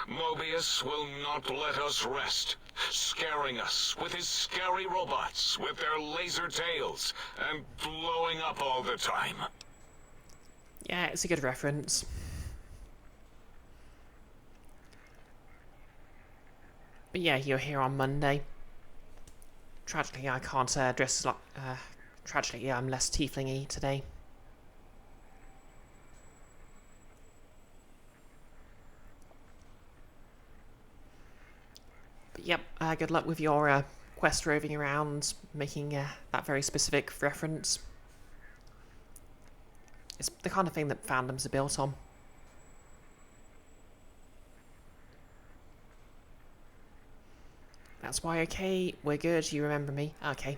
E: Mobius will not let us rest, scaring us with his scary robots with their laser tails and blowing up all the time.
A: Yeah, it's a good reference. But yeah, you're here on Monday. Tragically, I can't dress as like... tragically, I'm less tiefling-y today. But yep, good luck with your quest roving around, making that very specific reference. It's the kind of thing that fandoms are built on. That's why, okay, we're good, you remember me. Okay.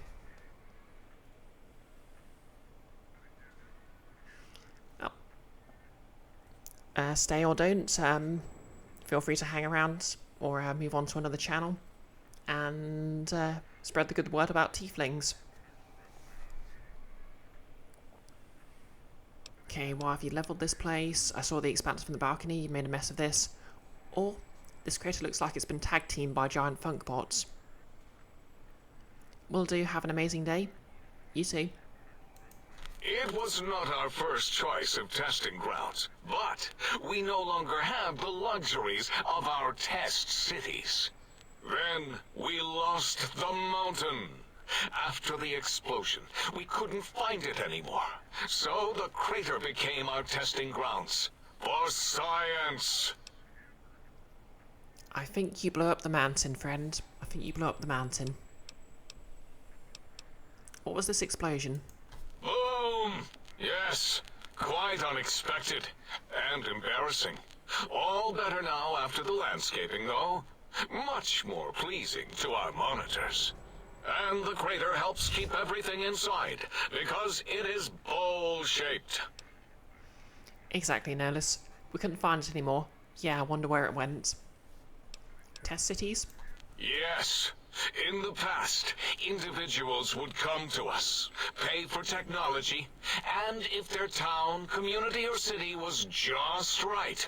A: Oh. Stay or don't, feel free to hang around or move on to another channel and spread the good word about tieflings. Okay, why have you leveled this place? I saw the expanse from the balcony, you made a mess of this. Or, this crater looks like it's been tag-teamed by giant funk bots. Will do, have an amazing day. You too.
E: It was not our first choice of testing grounds, but we no longer have the luxuries of our test cities. Then we lost the mountain. After the explosion, we couldn't find it anymore. So the crater became our testing grounds. For science.
A: I think you blew up the mountain, friend. I think you blew up the mountain. What was this explosion?
E: Boom! Yes, quite unexpected and embarrassing. All better now after the landscaping, though. Much more pleasing to our monitors. And the crater helps keep everything inside, because it is bowl-shaped.
A: Exactly, Nolus. We couldn't find it anymore. Yeah, I wonder where it went. Test cities?
E: Yes, In the past, individuals would come to us, pay for technology, and if their town, community, or city was just right,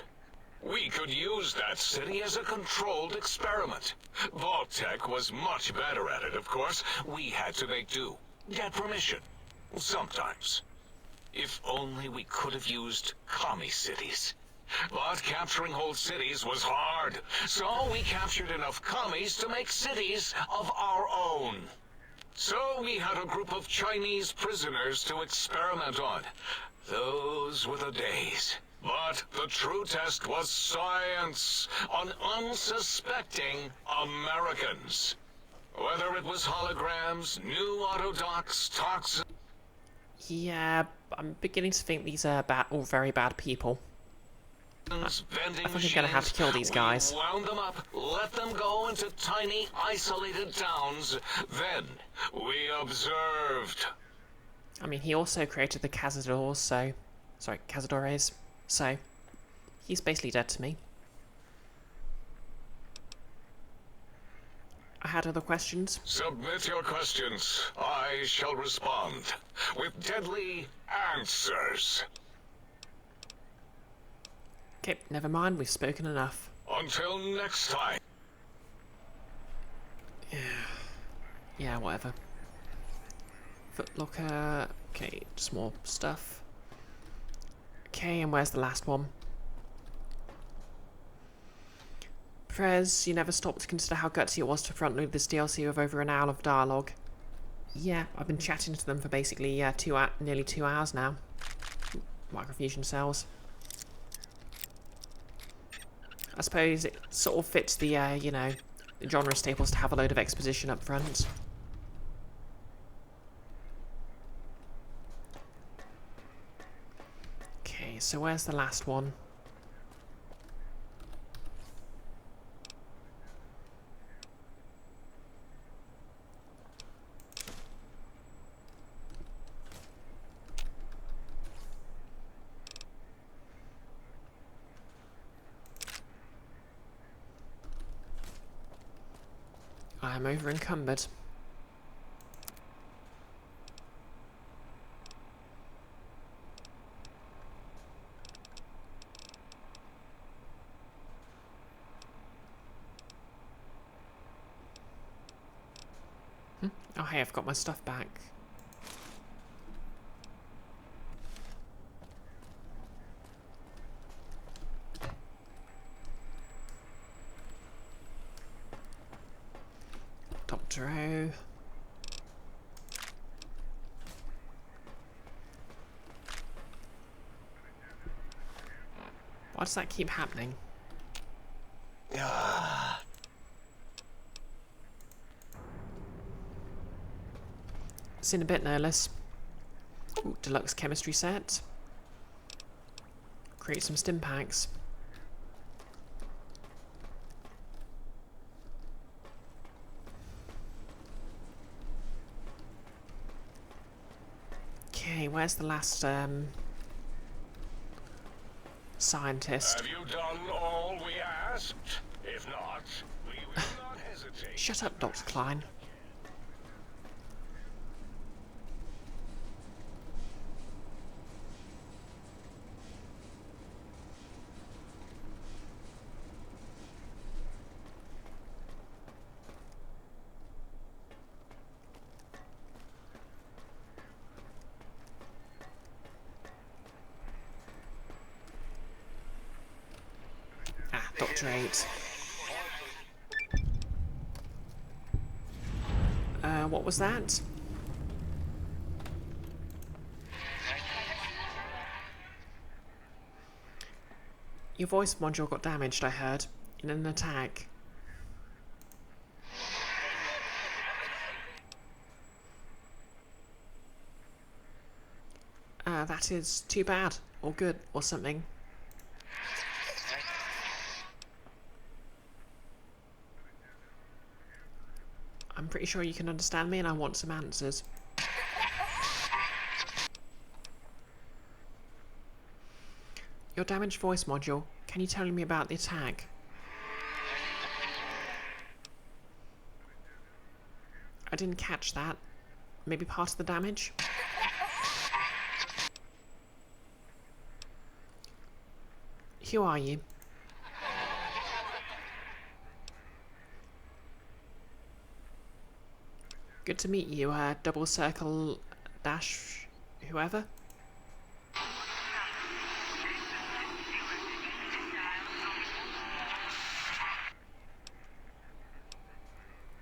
E: we could use that city as a controlled experiment. Vault-Tec was much better at it, of course. We had to make do. Get permission. Sometimes. If only we could have used commie cities. But capturing whole cities was hard, so we captured enough commies to make cities of our own. So we had a group of Chinese prisoners to experiment on. Those were the days. But the true test was science on unsuspecting Americans. Whether it was holograms, new autodocs, toxins...
A: Yeah, I'm beginning to think these are all very bad people. I think I'm gonna have to kill these guys.
E: We wound them up, let them go into tiny, isolated towns. Then we observed.
A: I mean, he also created the Cazadores, so... Sorry, Cazadores. So, he's basically dead to me. I had other questions.
E: Submit your questions. I shall respond with deadly answers.
A: Okay, never mind, we've spoken enough.
E: Until next time.
A: Yeah, whatever. Footlocker. Okay, just more stuff. Okay, and where's the last one? Prez, you never stopped to consider how gutsy it was to front-load this DLC with over an hour of dialogue. Yeah, I've been chatting to them for basically nearly 2 hours now. Microfusion cells. I suppose it sort of fits the, you know, the genre staples to have a load of exposition up front. Okay, so where's the last one? I am over encumbered. Oh hey, I've got my stuff back. Dr. O. Why does that keep happening? In a bit, no less. Ooh, deluxe chemistry set. Create some stim packs. Okay, where's the last scientist?
B: Have you done all we asked? If not, we will not hesitate.
A: Shut up, Dr. Klein. Dr. 8. What was that? Your voice module got damaged, I heard, in an attack. That is too bad, or good, or something. I'm pretty sure you can understand me and I want some answers. Your damaged voice module, can you tell me about the attack? I didn't catch that. Maybe part of the damage? Who are you? Good to meet you, double circle dash whoever.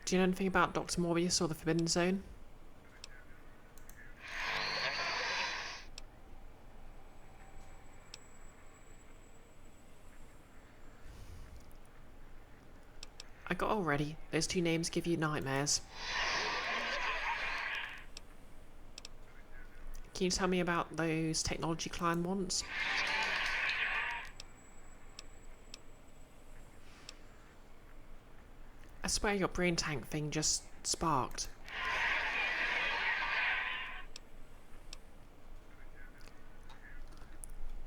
A: Do you know anything about Dr. Morbius or the Forbidden Zone? I got already. Those two names give you nightmares. Can you tell me about those technology clan ones? I swear your brain tank thing just sparked.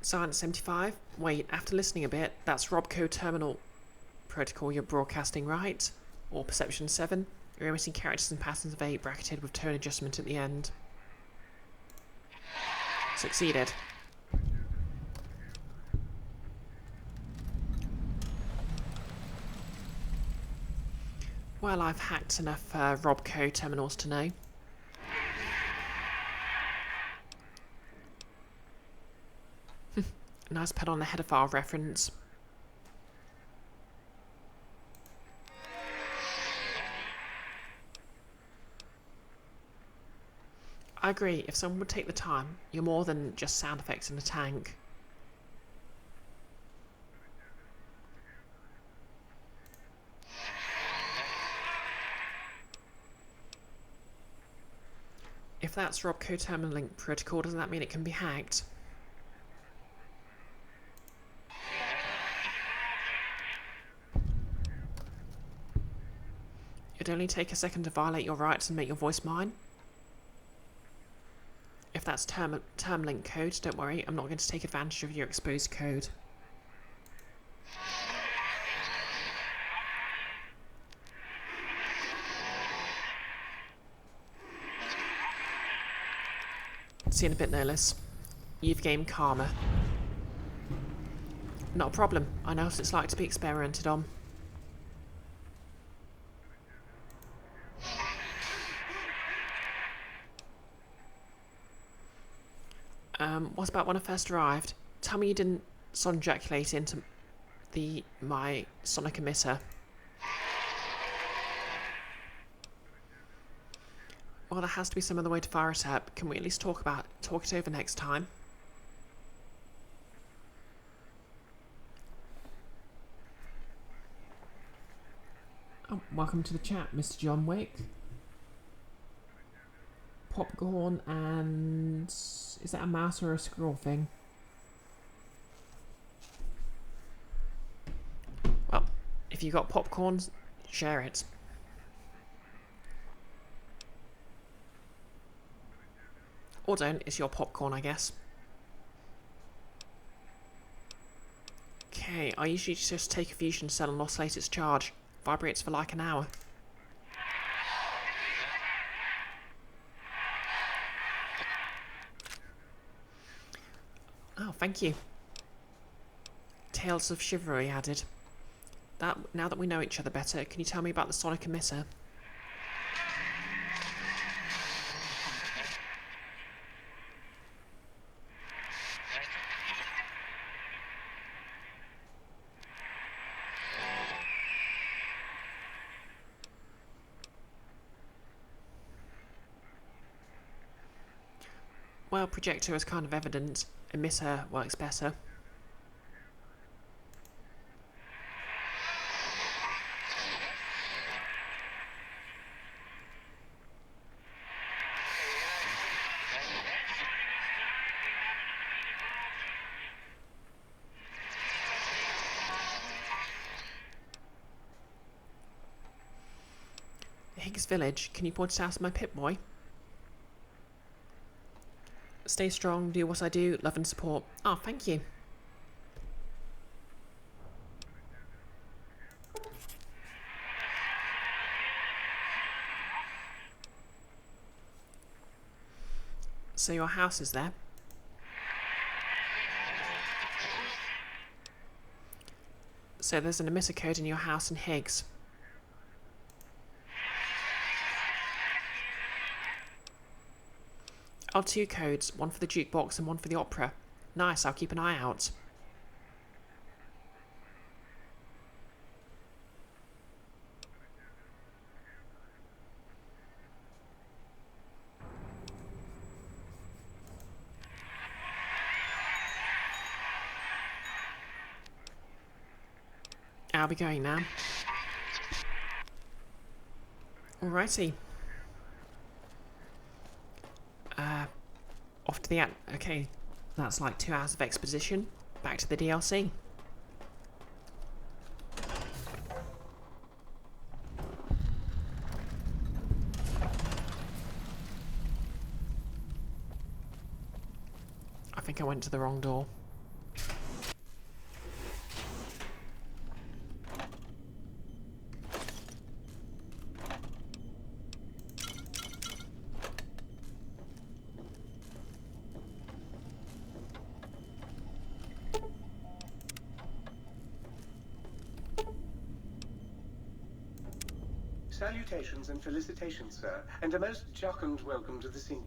A: Science 75? Wait, after listening a bit, that's Robco Terminal Protocol you're broadcasting, right? Or Perception 7? You're emitting characters and patterns of 8 bracketed with tone adjustment at the end. Succeeded. Well, I've hacked enough Robco terminals to know. Nice pet on the header file reference. I agree, if someone would take the time, you're more than just sound effects in a tank. If that's Robco Terminal Link Protocol, doesn't that mean it can be hacked? It'd only take a second to violate your rights and make your voice mine. If that's term link code, don't worry, I'm not going to take advantage of your exposed code. See you in a bit, Nerlus. You've gained karma. Not a problem. I know what it's like to be experimented on. What about when I first arrived? Tell me you didn't son-ejaculate into my sonic emitter. Well, there has to be some other way to fire it up. Can we at least talk it over next time? Oh, welcome to the chat, Mr. John Wick. Popcorn and... is that a mouse or a squirrel thing? Well, if you got popcorn, share it. Or don't, it's your popcorn, I guess. Okay, I usually just take a fusion cell and oscillate its charge. Vibrates for like an hour. Oh, thank you. Tales of Chivalry added. Now that we know each other better, can you tell me about the sonic emitter? Well, projector is kind of evident. Emitter works better. Higgs Village, can you point it out to my Pip-Boy? Stay strong, do what I do, love and support. Oh, thank you. So your house is there. So there's an emitter code in your house in Higgs. Oh, 2 codes. One for the jukebox and one for the opera. Nice, I'll keep an eye out. I'll be going now. Alrighty. Off to the okay, that's like 2 hours of exposition. Back to the DLC. I think I went to the wrong door.
H: Salutations and felicitations, sir, and a most jocund welcome to the sink.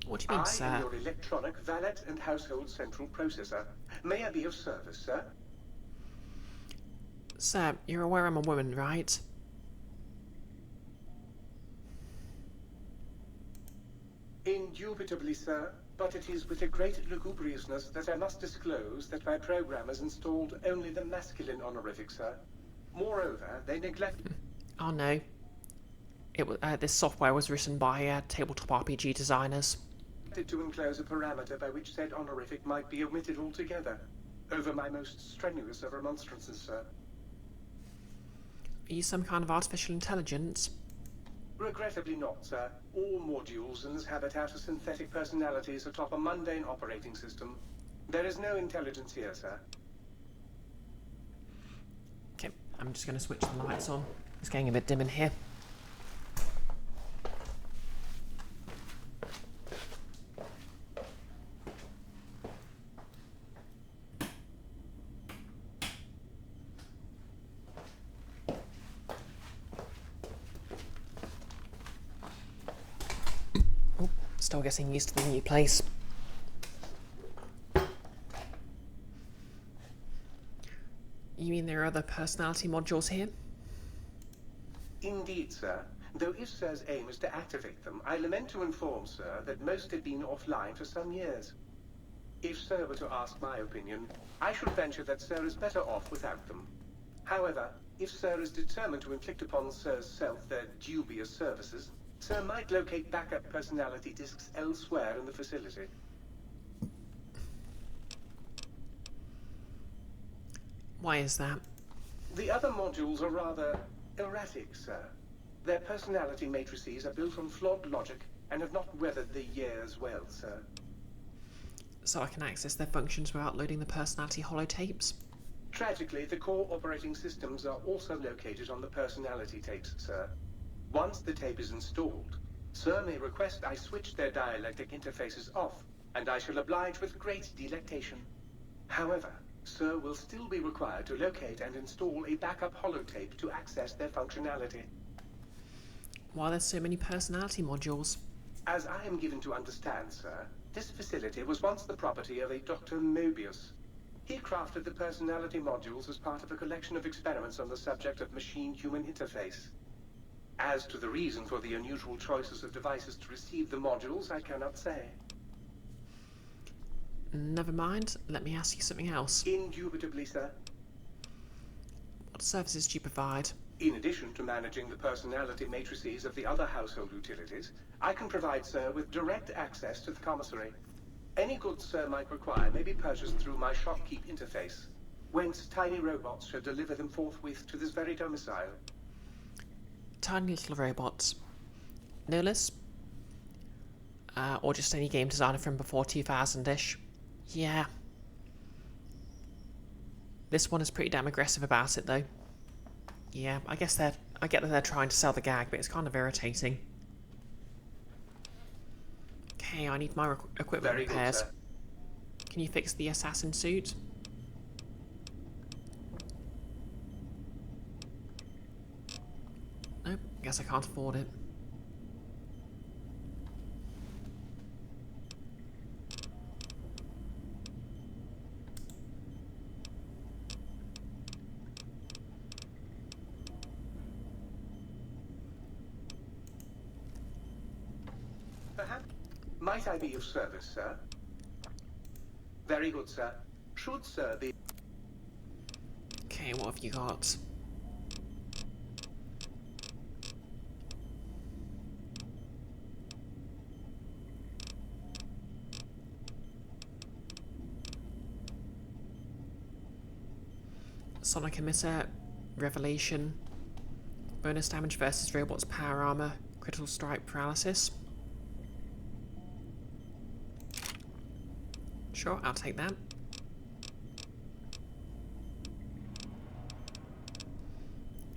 A: What do you mean, sir?
H: I am your electronic valet and household central processor. May I be of service, sir?
A: Sir, you're aware I'm a woman, right?
H: Indubitably, sir, but it is with a great lugubriousness that I must disclose that my programmers installed only the masculine honorific, sir. Moreover, they neglect...
A: Oh no. It was, this software was written by tabletop RPG designers.
H: ...to enclose a parameter by which said honorific might be omitted altogether. Over my most strenuous of remonstrances, sir.
A: Are you some kind of artificial intelligence?
H: Regrettably not, sir. All modules in this habitat are synthetic personalities atop a mundane operating system. There is no intelligence here, sir.
A: Okay, I'm just going to switch the lights on. It's getting a bit dim in here. Oh, still getting used to the new place. You mean there are other personality modules here?
H: Indeed, sir. Though if Sir's aim is to activate them, I lament to inform, sir, that most had been offline for some years. If Sir were to ask my opinion, I should venture that Sir is better off without them. However, if Sir is determined to inflict upon Sir's self their dubious services, Sir might locate backup personality disks elsewhere in the facility.
A: Why is that?
H: The other modules are rather erratic, sir. Their personality matrices are built on flawed logic and have not weathered the years well, sir.
A: So I can access their functions without loading the personality holotapes?
H: Tragically, the core operating systems are also located on the personality tapes, sir. Once the tape is installed, Sir may request I switch their dialectic interfaces off, and I shall oblige with great delectation. However, Sir will still be required to locate and install a backup holotape to access their functionality.
A: Why are there so many personality modules?
H: As I am given to understand, sir, this facility was once the property of a Dr. Mobius. He crafted the personality modules as part of a collection of experiments on the subject of machine-human interface. As to the reason for the unusual choices of devices to receive the modules, I cannot say.
A: Never mind, let me ask you something else.
H: Indubitably, sir.
A: What services do you provide?
H: In addition to managing the personality matrices of the other household utilities, I can provide Sir with direct access to the commissary. Any goods Sir might require may be purchased through my shopkeep interface, whence tiny robots shall deliver them forthwith to this very domicile.
A: Tiny little robots. Nulus? Or just any game designer from before 2000-ish? Yeah. This one is pretty damn aggressive about it, though. Yeah, I get that they're trying to sell the gag, but it's kind of irritating. Okay, I need my equipment
H: Very good,
A: repairs.
H: sir.
A: Can you fix the assassin suit? Nope, guess I can't afford it.
H: Perhaps. Might I be of service, sir? Very good, sir. Should, sir, be...
A: Okay, what have you got? Sonic emitter, revelation, bonus damage versus robots' power armor, critical strike paralysis. Sure, I'll take that.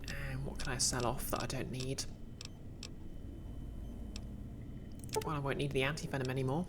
A: And what can I sell off that I don't need? Well, I won't need the anti-venom anymore.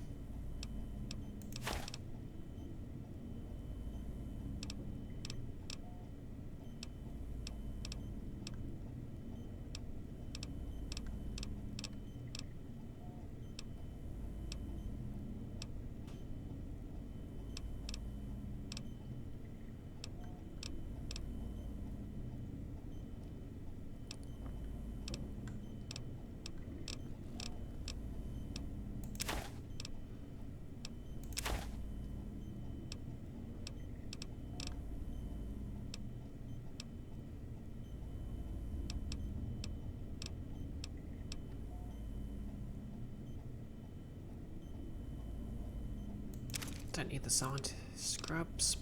A: Don't need the scientist scrubs.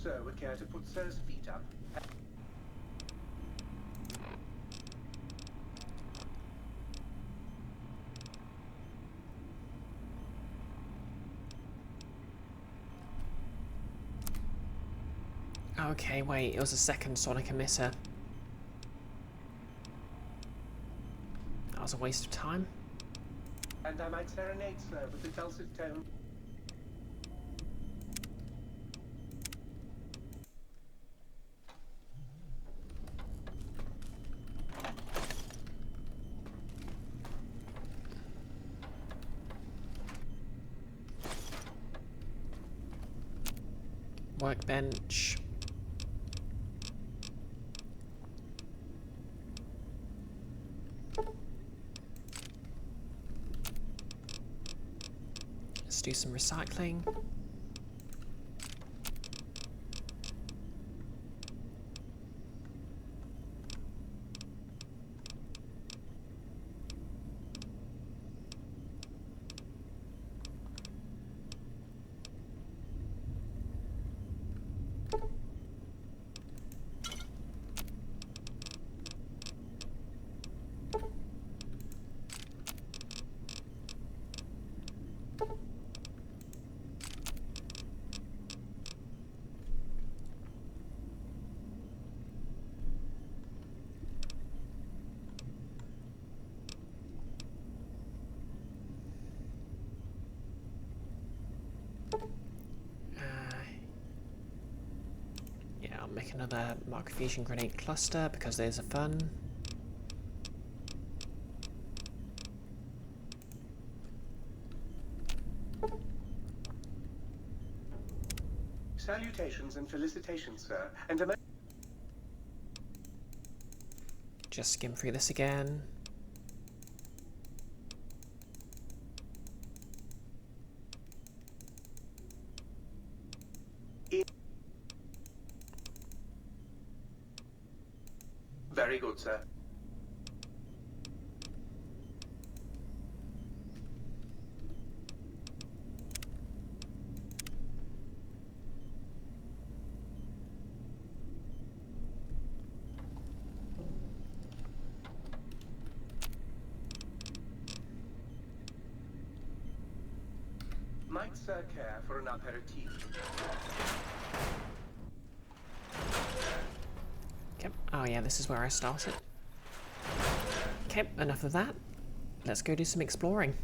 H: Sir would care to put sir's feet up.
A: Okay, wait, it was a second sonic emitter. That was a waste of time.
H: And I might serenade, sir, with the dulcet tone.
A: Workbench. Let's do some recycling. Yeah, I'll make another microfusion grenade cluster because those are fun.
H: Salutations and felicitations, sir. And
A: just skim through this again.
H: Very good, sir. Might sir care for an aperitif?
A: Okay. Oh yeah, this is where I started. Okay, enough of that. Let's go do some exploring.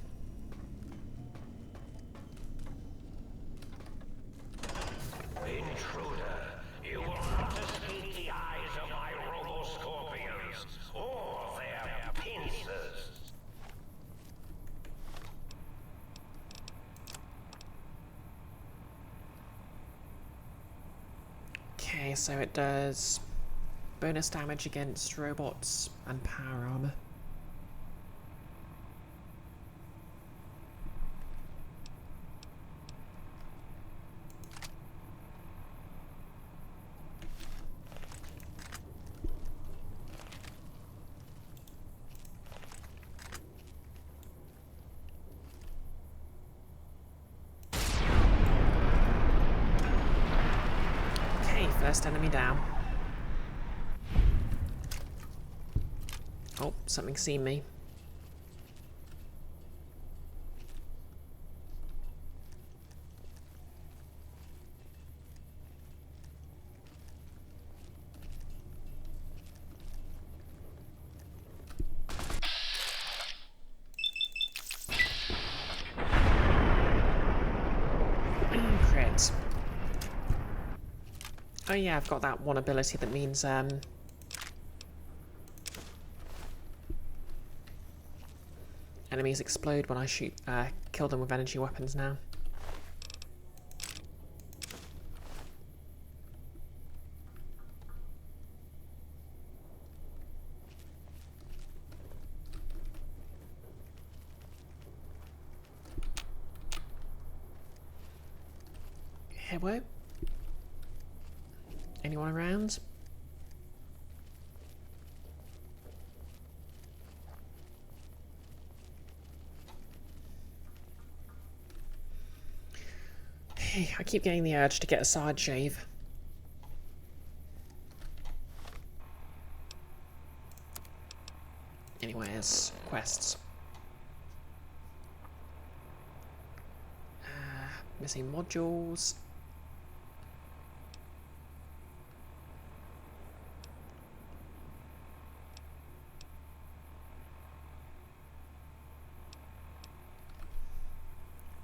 F: Intruder, you will not escape the eyes of my robo-scorpions or their pincers.
A: Okay, so it does bonus damage against robots and power armor. Okay, first enemy down. Oh, something's seen me. Crit. Oh yeah, I've got that one ability that means enemies explode when I kill them with energy weapons now. Hello? Anyone around? I keep getting the urge to get a side shave. Anyways, quests. Missing modules.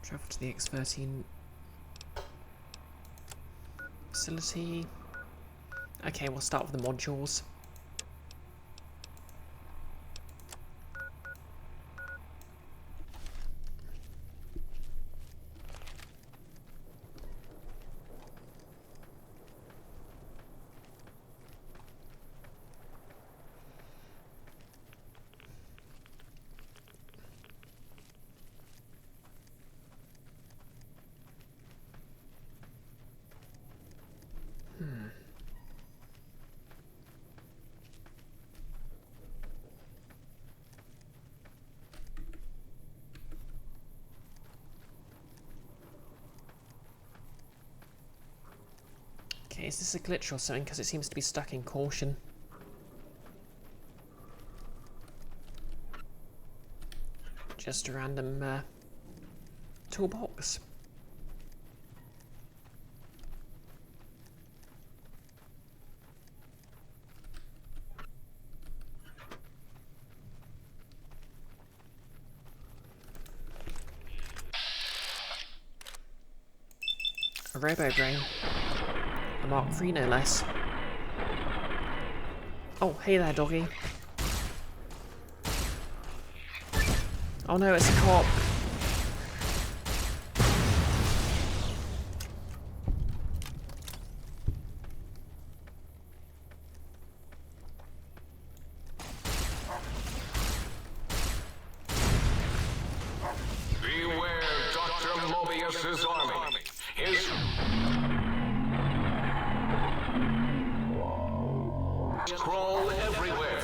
A: Travel to the X13 facility. Okay, we'll start with the modules. Okay, is this a glitch or something? Because it seems to be stuck in caution. Just a random toolbox. A robo-brain. A Mark III, no less. Oh, hey there, doggy. Oh no, it's a cop.
E: against his army. His crawl everywhere.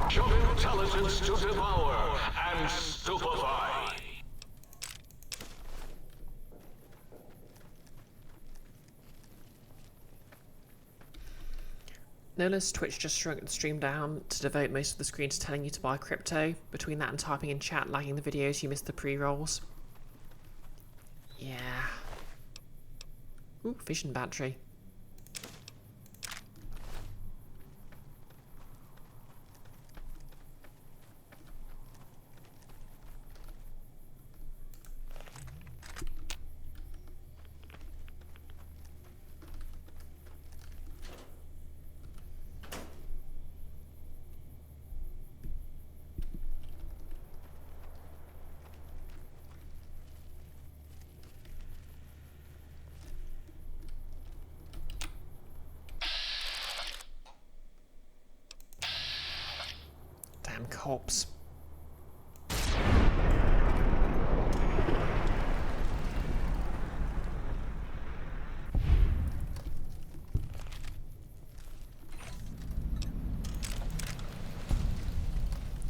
E: Show intelligence to devour and stupefy.
A: Nola's Twitch just shrunk the stream down to devote most of the screen to telling you to buy crypto. Between that and typing in chat, lagging the videos, you missed the pre-rolls. Yeah. Ooh, fission battery. Damn cops.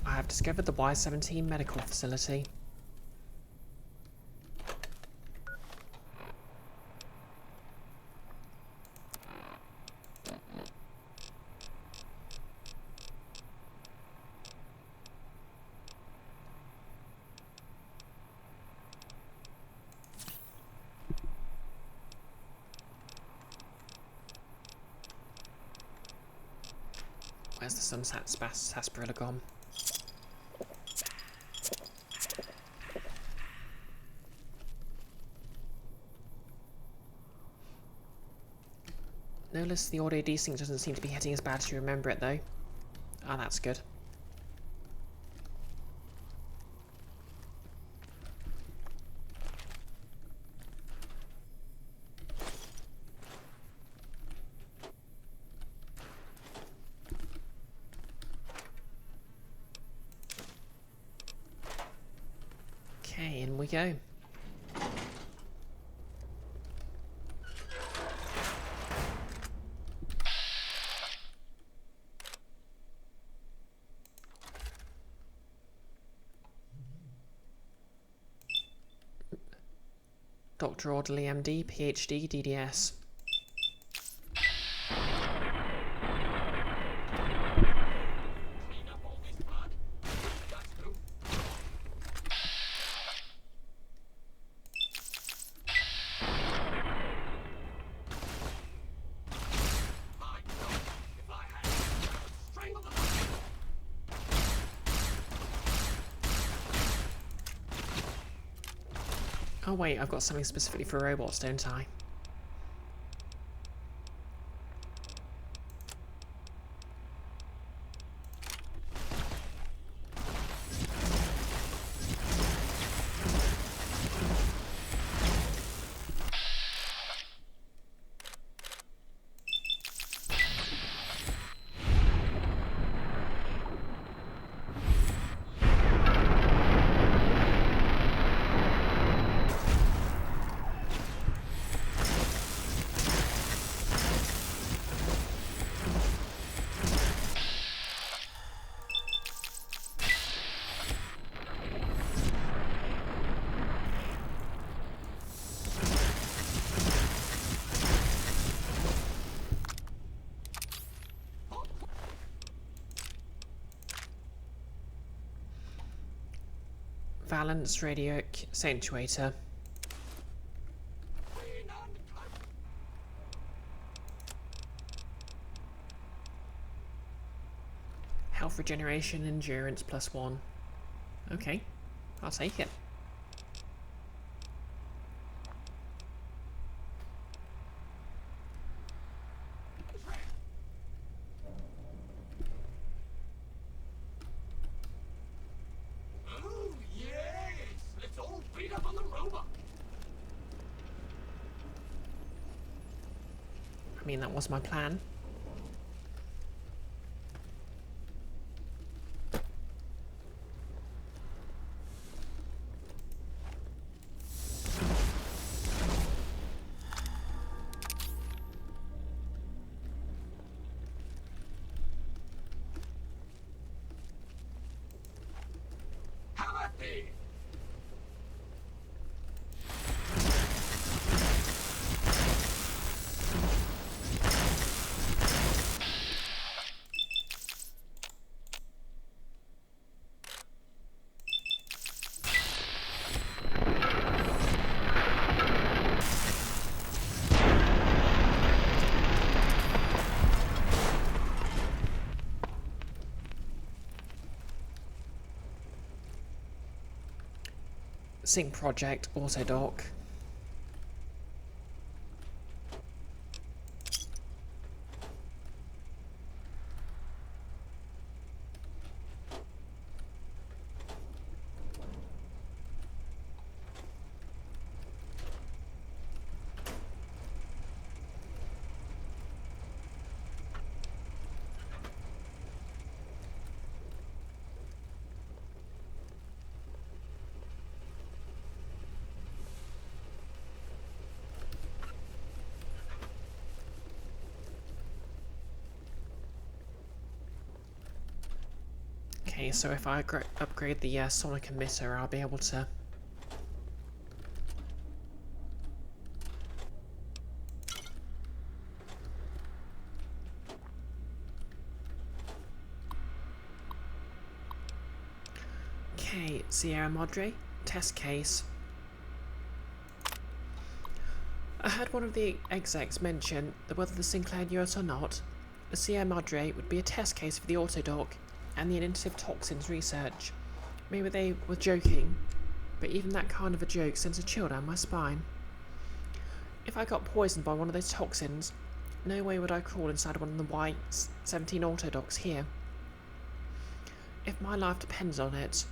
A: I have discovered the Y-17 medical facility. Where's the sunset sarsaparilla gone? Notice the audio desync doesn't seem to be hitting as bad as you remember it though. Ah, that's good. Okay, in we go. Dr. Orderly MD, PhD, DDS. Oh wait, I've got something specifically for robots, don't I? Valence radio accentuator. Health regeneration, endurance +1. Okay, I'll take it. I mean, that was my plan. Sync project, autodock. Okay, so if I upgrade the sonic emitter, I'll be able to... Okay, Sierra Madre, test case. I heard one of the execs mention that whether the Sinclair knew it or not, the Sierra Madre would be a test case for the autodock and the inactive toxins research. Maybe they were joking, but even that kind of a joke sends a chill down my spine. If I got poisoned by one of those toxins, no way would I crawl inside one of the Y-17 autodocks here. If my life depends on it,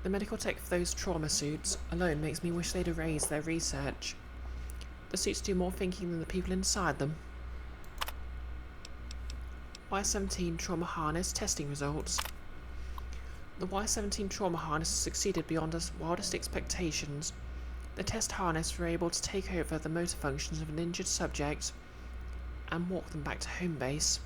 A: the medical tech for those trauma suits alone makes me wish they'd erase their research. The suits do more thinking than the people inside them. Y-17 trauma harness testing results. The Y-17 trauma harness has succeeded beyond our wildest expectations. The test harness were able to take over the motor functions of an injured subject and walk them back to home base.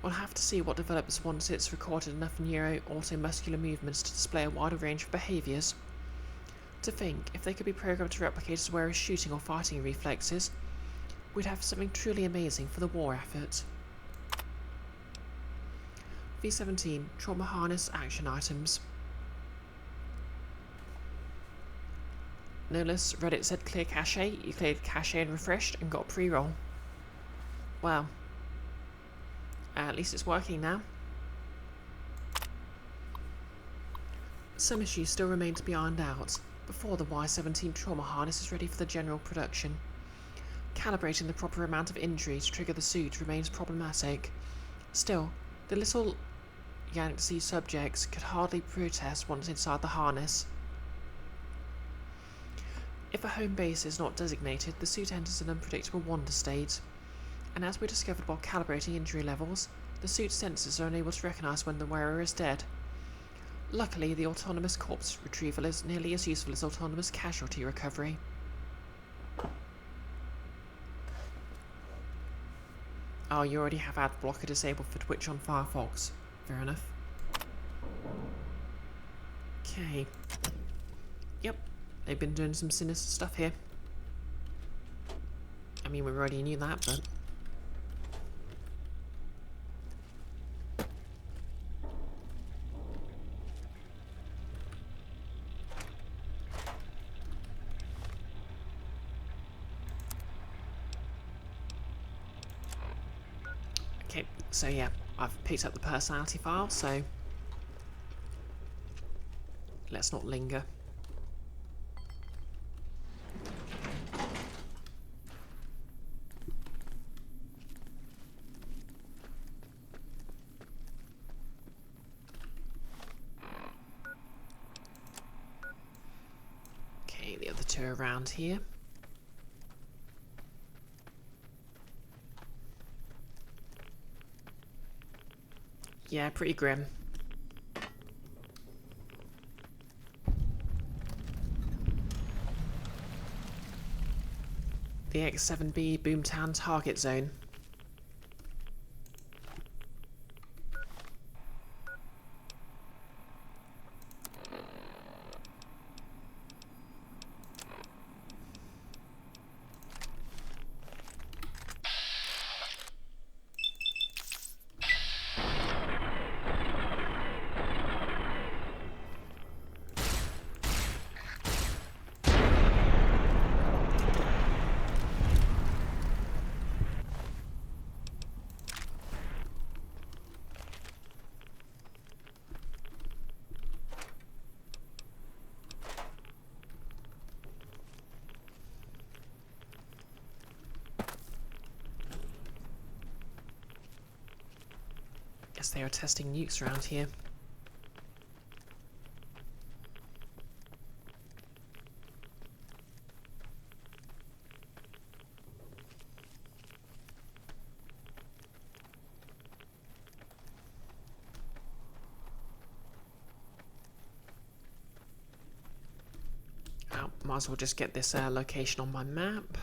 A: We'll have to see what develops once it's recorded enough neuro-automuscular movements to display a wider range of behaviours. To think, if they could be programmed to replicate as well as shooting or fighting reflexes, we'd have something truly amazing for the war effort. V-17 trauma harness action items. Notice Reddit said clear cache, you cleared cache and refreshed and got pre-roll. Wow. At least it's working now. Some issues still remain to be ironed out before the Y-17 trauma harness is ready for the general production. Calibrating the proper amount of injury to trigger the suit remains problematic. Still, the little Yankee subjects could hardly protest once inside the harness. If a home base is not designated, the suit enters an unpredictable wander state, and as we discovered while calibrating injury levels, the suit's sensors are unable to recognise when the wearer is dead. Luckily, the autonomous corpse retrieval is nearly as useful as autonomous casualty recovery. Oh, you already have ad blocker disabled for Twitch on Firefox. Fair enough. Okay. Yep, they've been doing some sinister stuff here. I mean, we already knew that, but... Okay, so yeah, I've picked up the personality file, so let's not linger. Okay, the other two are around here. Yeah, pretty grim. The X7B Boomtown target zone. Guess they are testing nukes around here. Oh, might as well just get this location on my map.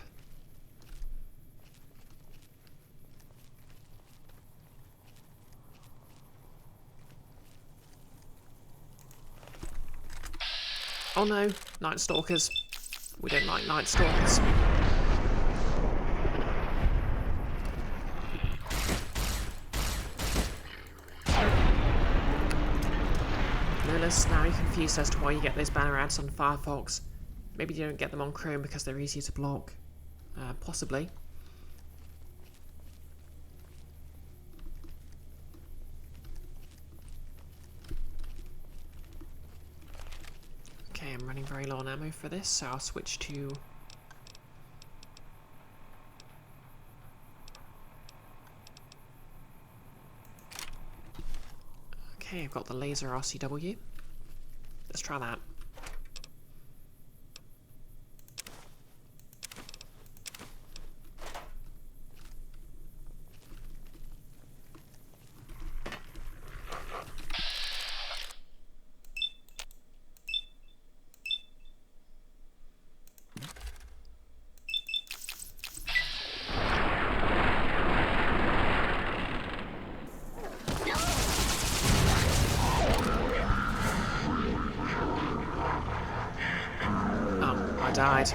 A: Oh no, Night Stalkers. We don't like Night Stalkers. Notice now you're confused as to why you get those banner ads on Firefox. Maybe you don't get them on Chrome because they're easier to block. Possibly. Okay, I'm running very low on ammo for this, so I'll switch to... Okay, I've got the laser RCW. Let's try that. Died.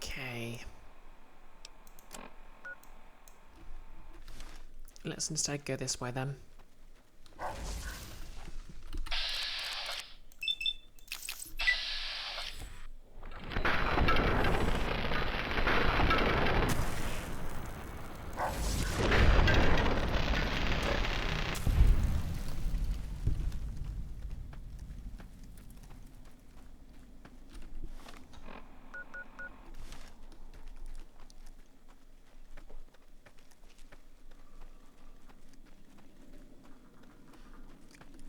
A: Okay. Let's instead go this way then.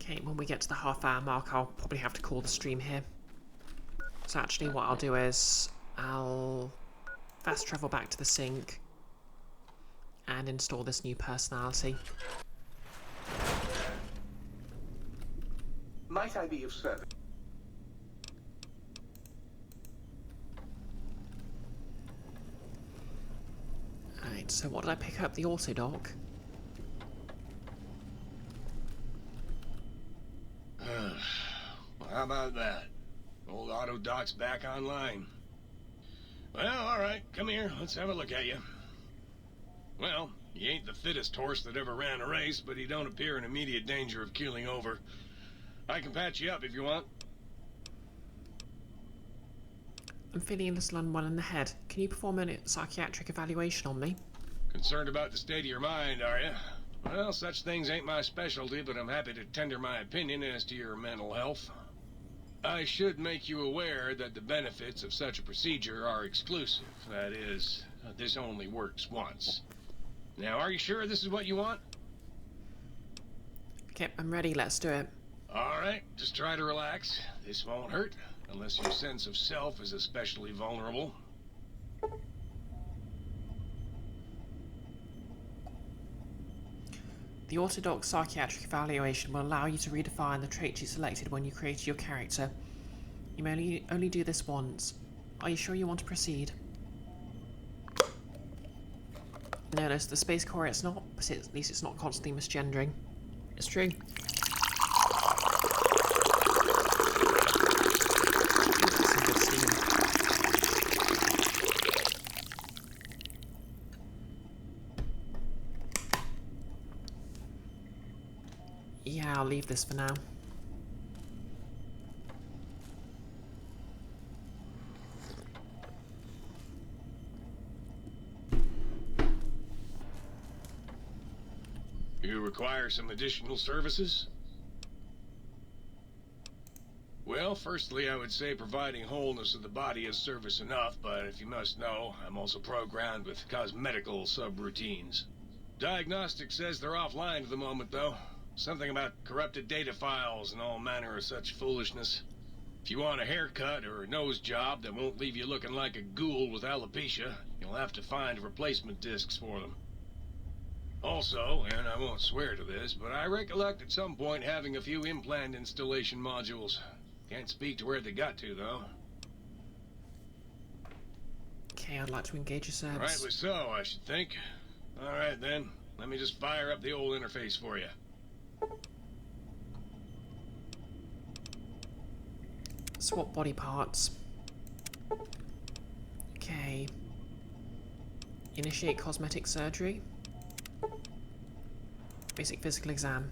A: Okay, when we get to the half-hour mark, I'll probably have to call the stream here. So actually what I'll do is I'll fast travel back to the sink and install this new personality.
H: Might I be of service?
A: Alright, so what did I pick up? The auto dock?
F: Well, how about that? Old auto dock's back online. Well, alright, come here, let's have a look at you. Well, you ain't the fittest horse that ever ran a race, but you don't appear in immediate danger of keeling over. I can patch you up if you want.
A: I'm feeling a little unwell in the head. Can you perform a psychiatric evaluation on me?
F: Concerned about the state of your mind, are you? Well, such things ain't my specialty, but I'm happy to tender my opinion as to your mental health. I should make you aware that the benefits of such a procedure are exclusive. That is, this only works once. Now, are you sure this is what you want?
A: Okay, I'm ready. Let's do it.
F: Alright, just try to relax. This won't hurt, unless your sense of self is especially vulnerable.
A: The orthodox psychiatric evaluation will allow you to redefine the traits you selected when you created your character. You may only do this once. Are you sure you want to proceed? Notice the Space Corps it's not, but at least it's not constantly misgendering. It's true. That's some good steam. Yeah, I'll leave this for now.
B: You require some additional services? Well, firstly, I would say providing wholeness of the body is service enough, but if you must know, I'm also programmed with cosmetical subroutines. Diagnostics says they're offline for the moment, though. Something about corrupted data files and all manner of such foolishness. If you want a haircut or a nose job that won't leave you looking like a ghoul with alopecia, you'll have to find replacement discs for them. Also, and I won't swear to this, but I recollect at some point having a few implant installation modules. Can't speak to where they got to, though.
A: Okay, I'd like to engage your service.
B: Rightly so, I should think. Alright then, let me just fire up the old interface for you.
A: Swap body parts. Okay. Initiate cosmetic surgery. Basic physical exam.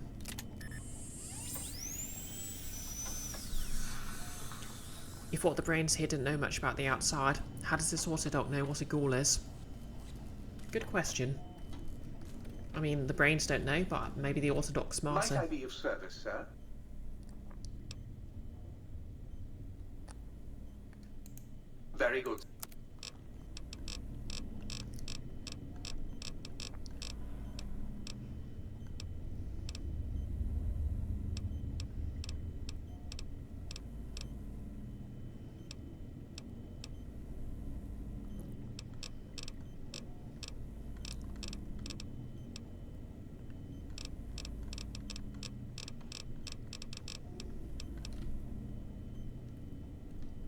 A: You thought the brains here didn't know much about the outside. How does this autodoc know what a ghoul is? Good question. I mean, the brains don't know, but maybe the autodoc's smarter.
H: Might I be of service, sir? Very good.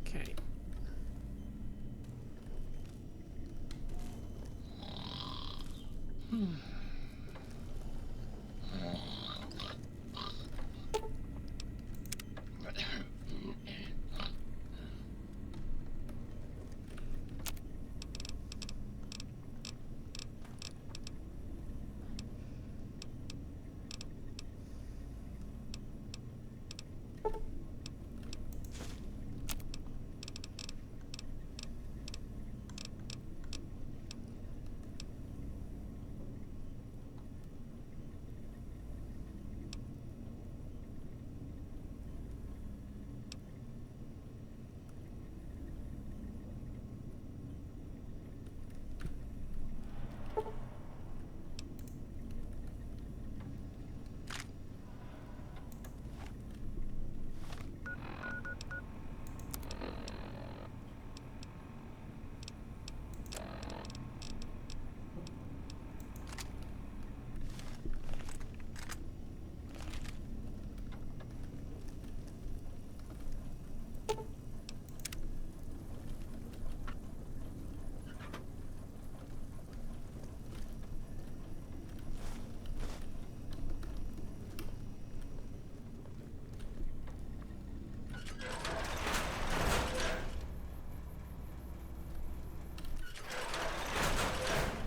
A: Okay.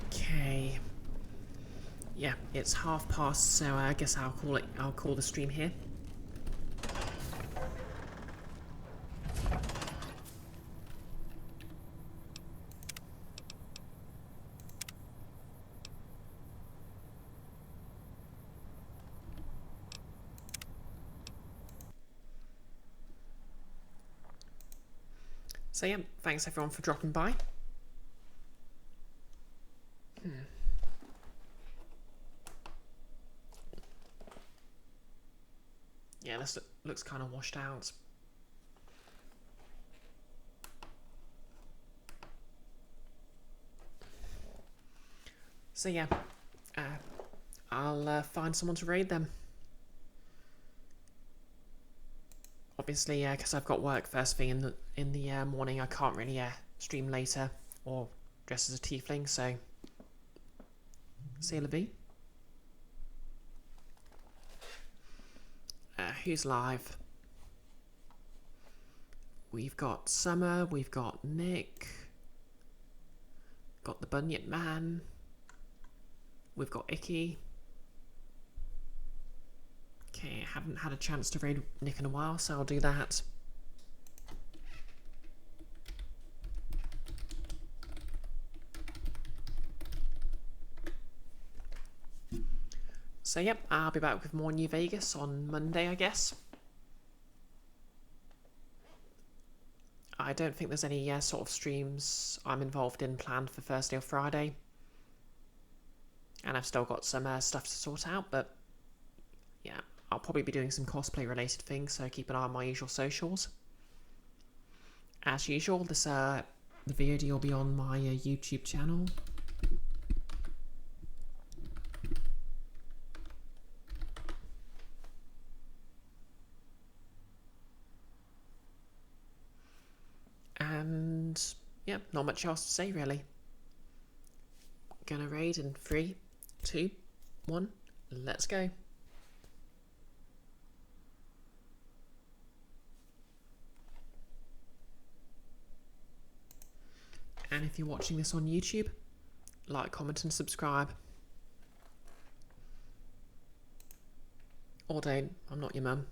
A: Okay. Yeah, it's 1:30, so I guess I'll call the stream here. So yeah, thanks everyone for dropping by. Yeah, this looks kind of washed out. So yeah, I'll find someone to raid them. Obviously, because I've got work first thing in the morning, I can't really stream later or dress as a tiefling. So, see you, Levy. Who's live? We've got Summer, we've got Nick, got the Bunyip Man, we've got Icky. Okay, I haven't had a chance to raid Nick in a while, so I'll do that. So yep, I'll be back with more New Vegas on Monday, I guess. I don't think there's any sort of streams I'm involved in planned for Thursday or Friday. And I've still got some stuff to sort out, but yeah, I'll probably be doing some cosplay related things, so keep an eye on my usual socials. As usual, this the VOD will be on my YouTube channel. And yeah, not much else to say really. Gonna raid in 3, 2, 1, let's go. And if you're watching this on YouTube, like, comment and subscribe. Or don't, I'm not your mum.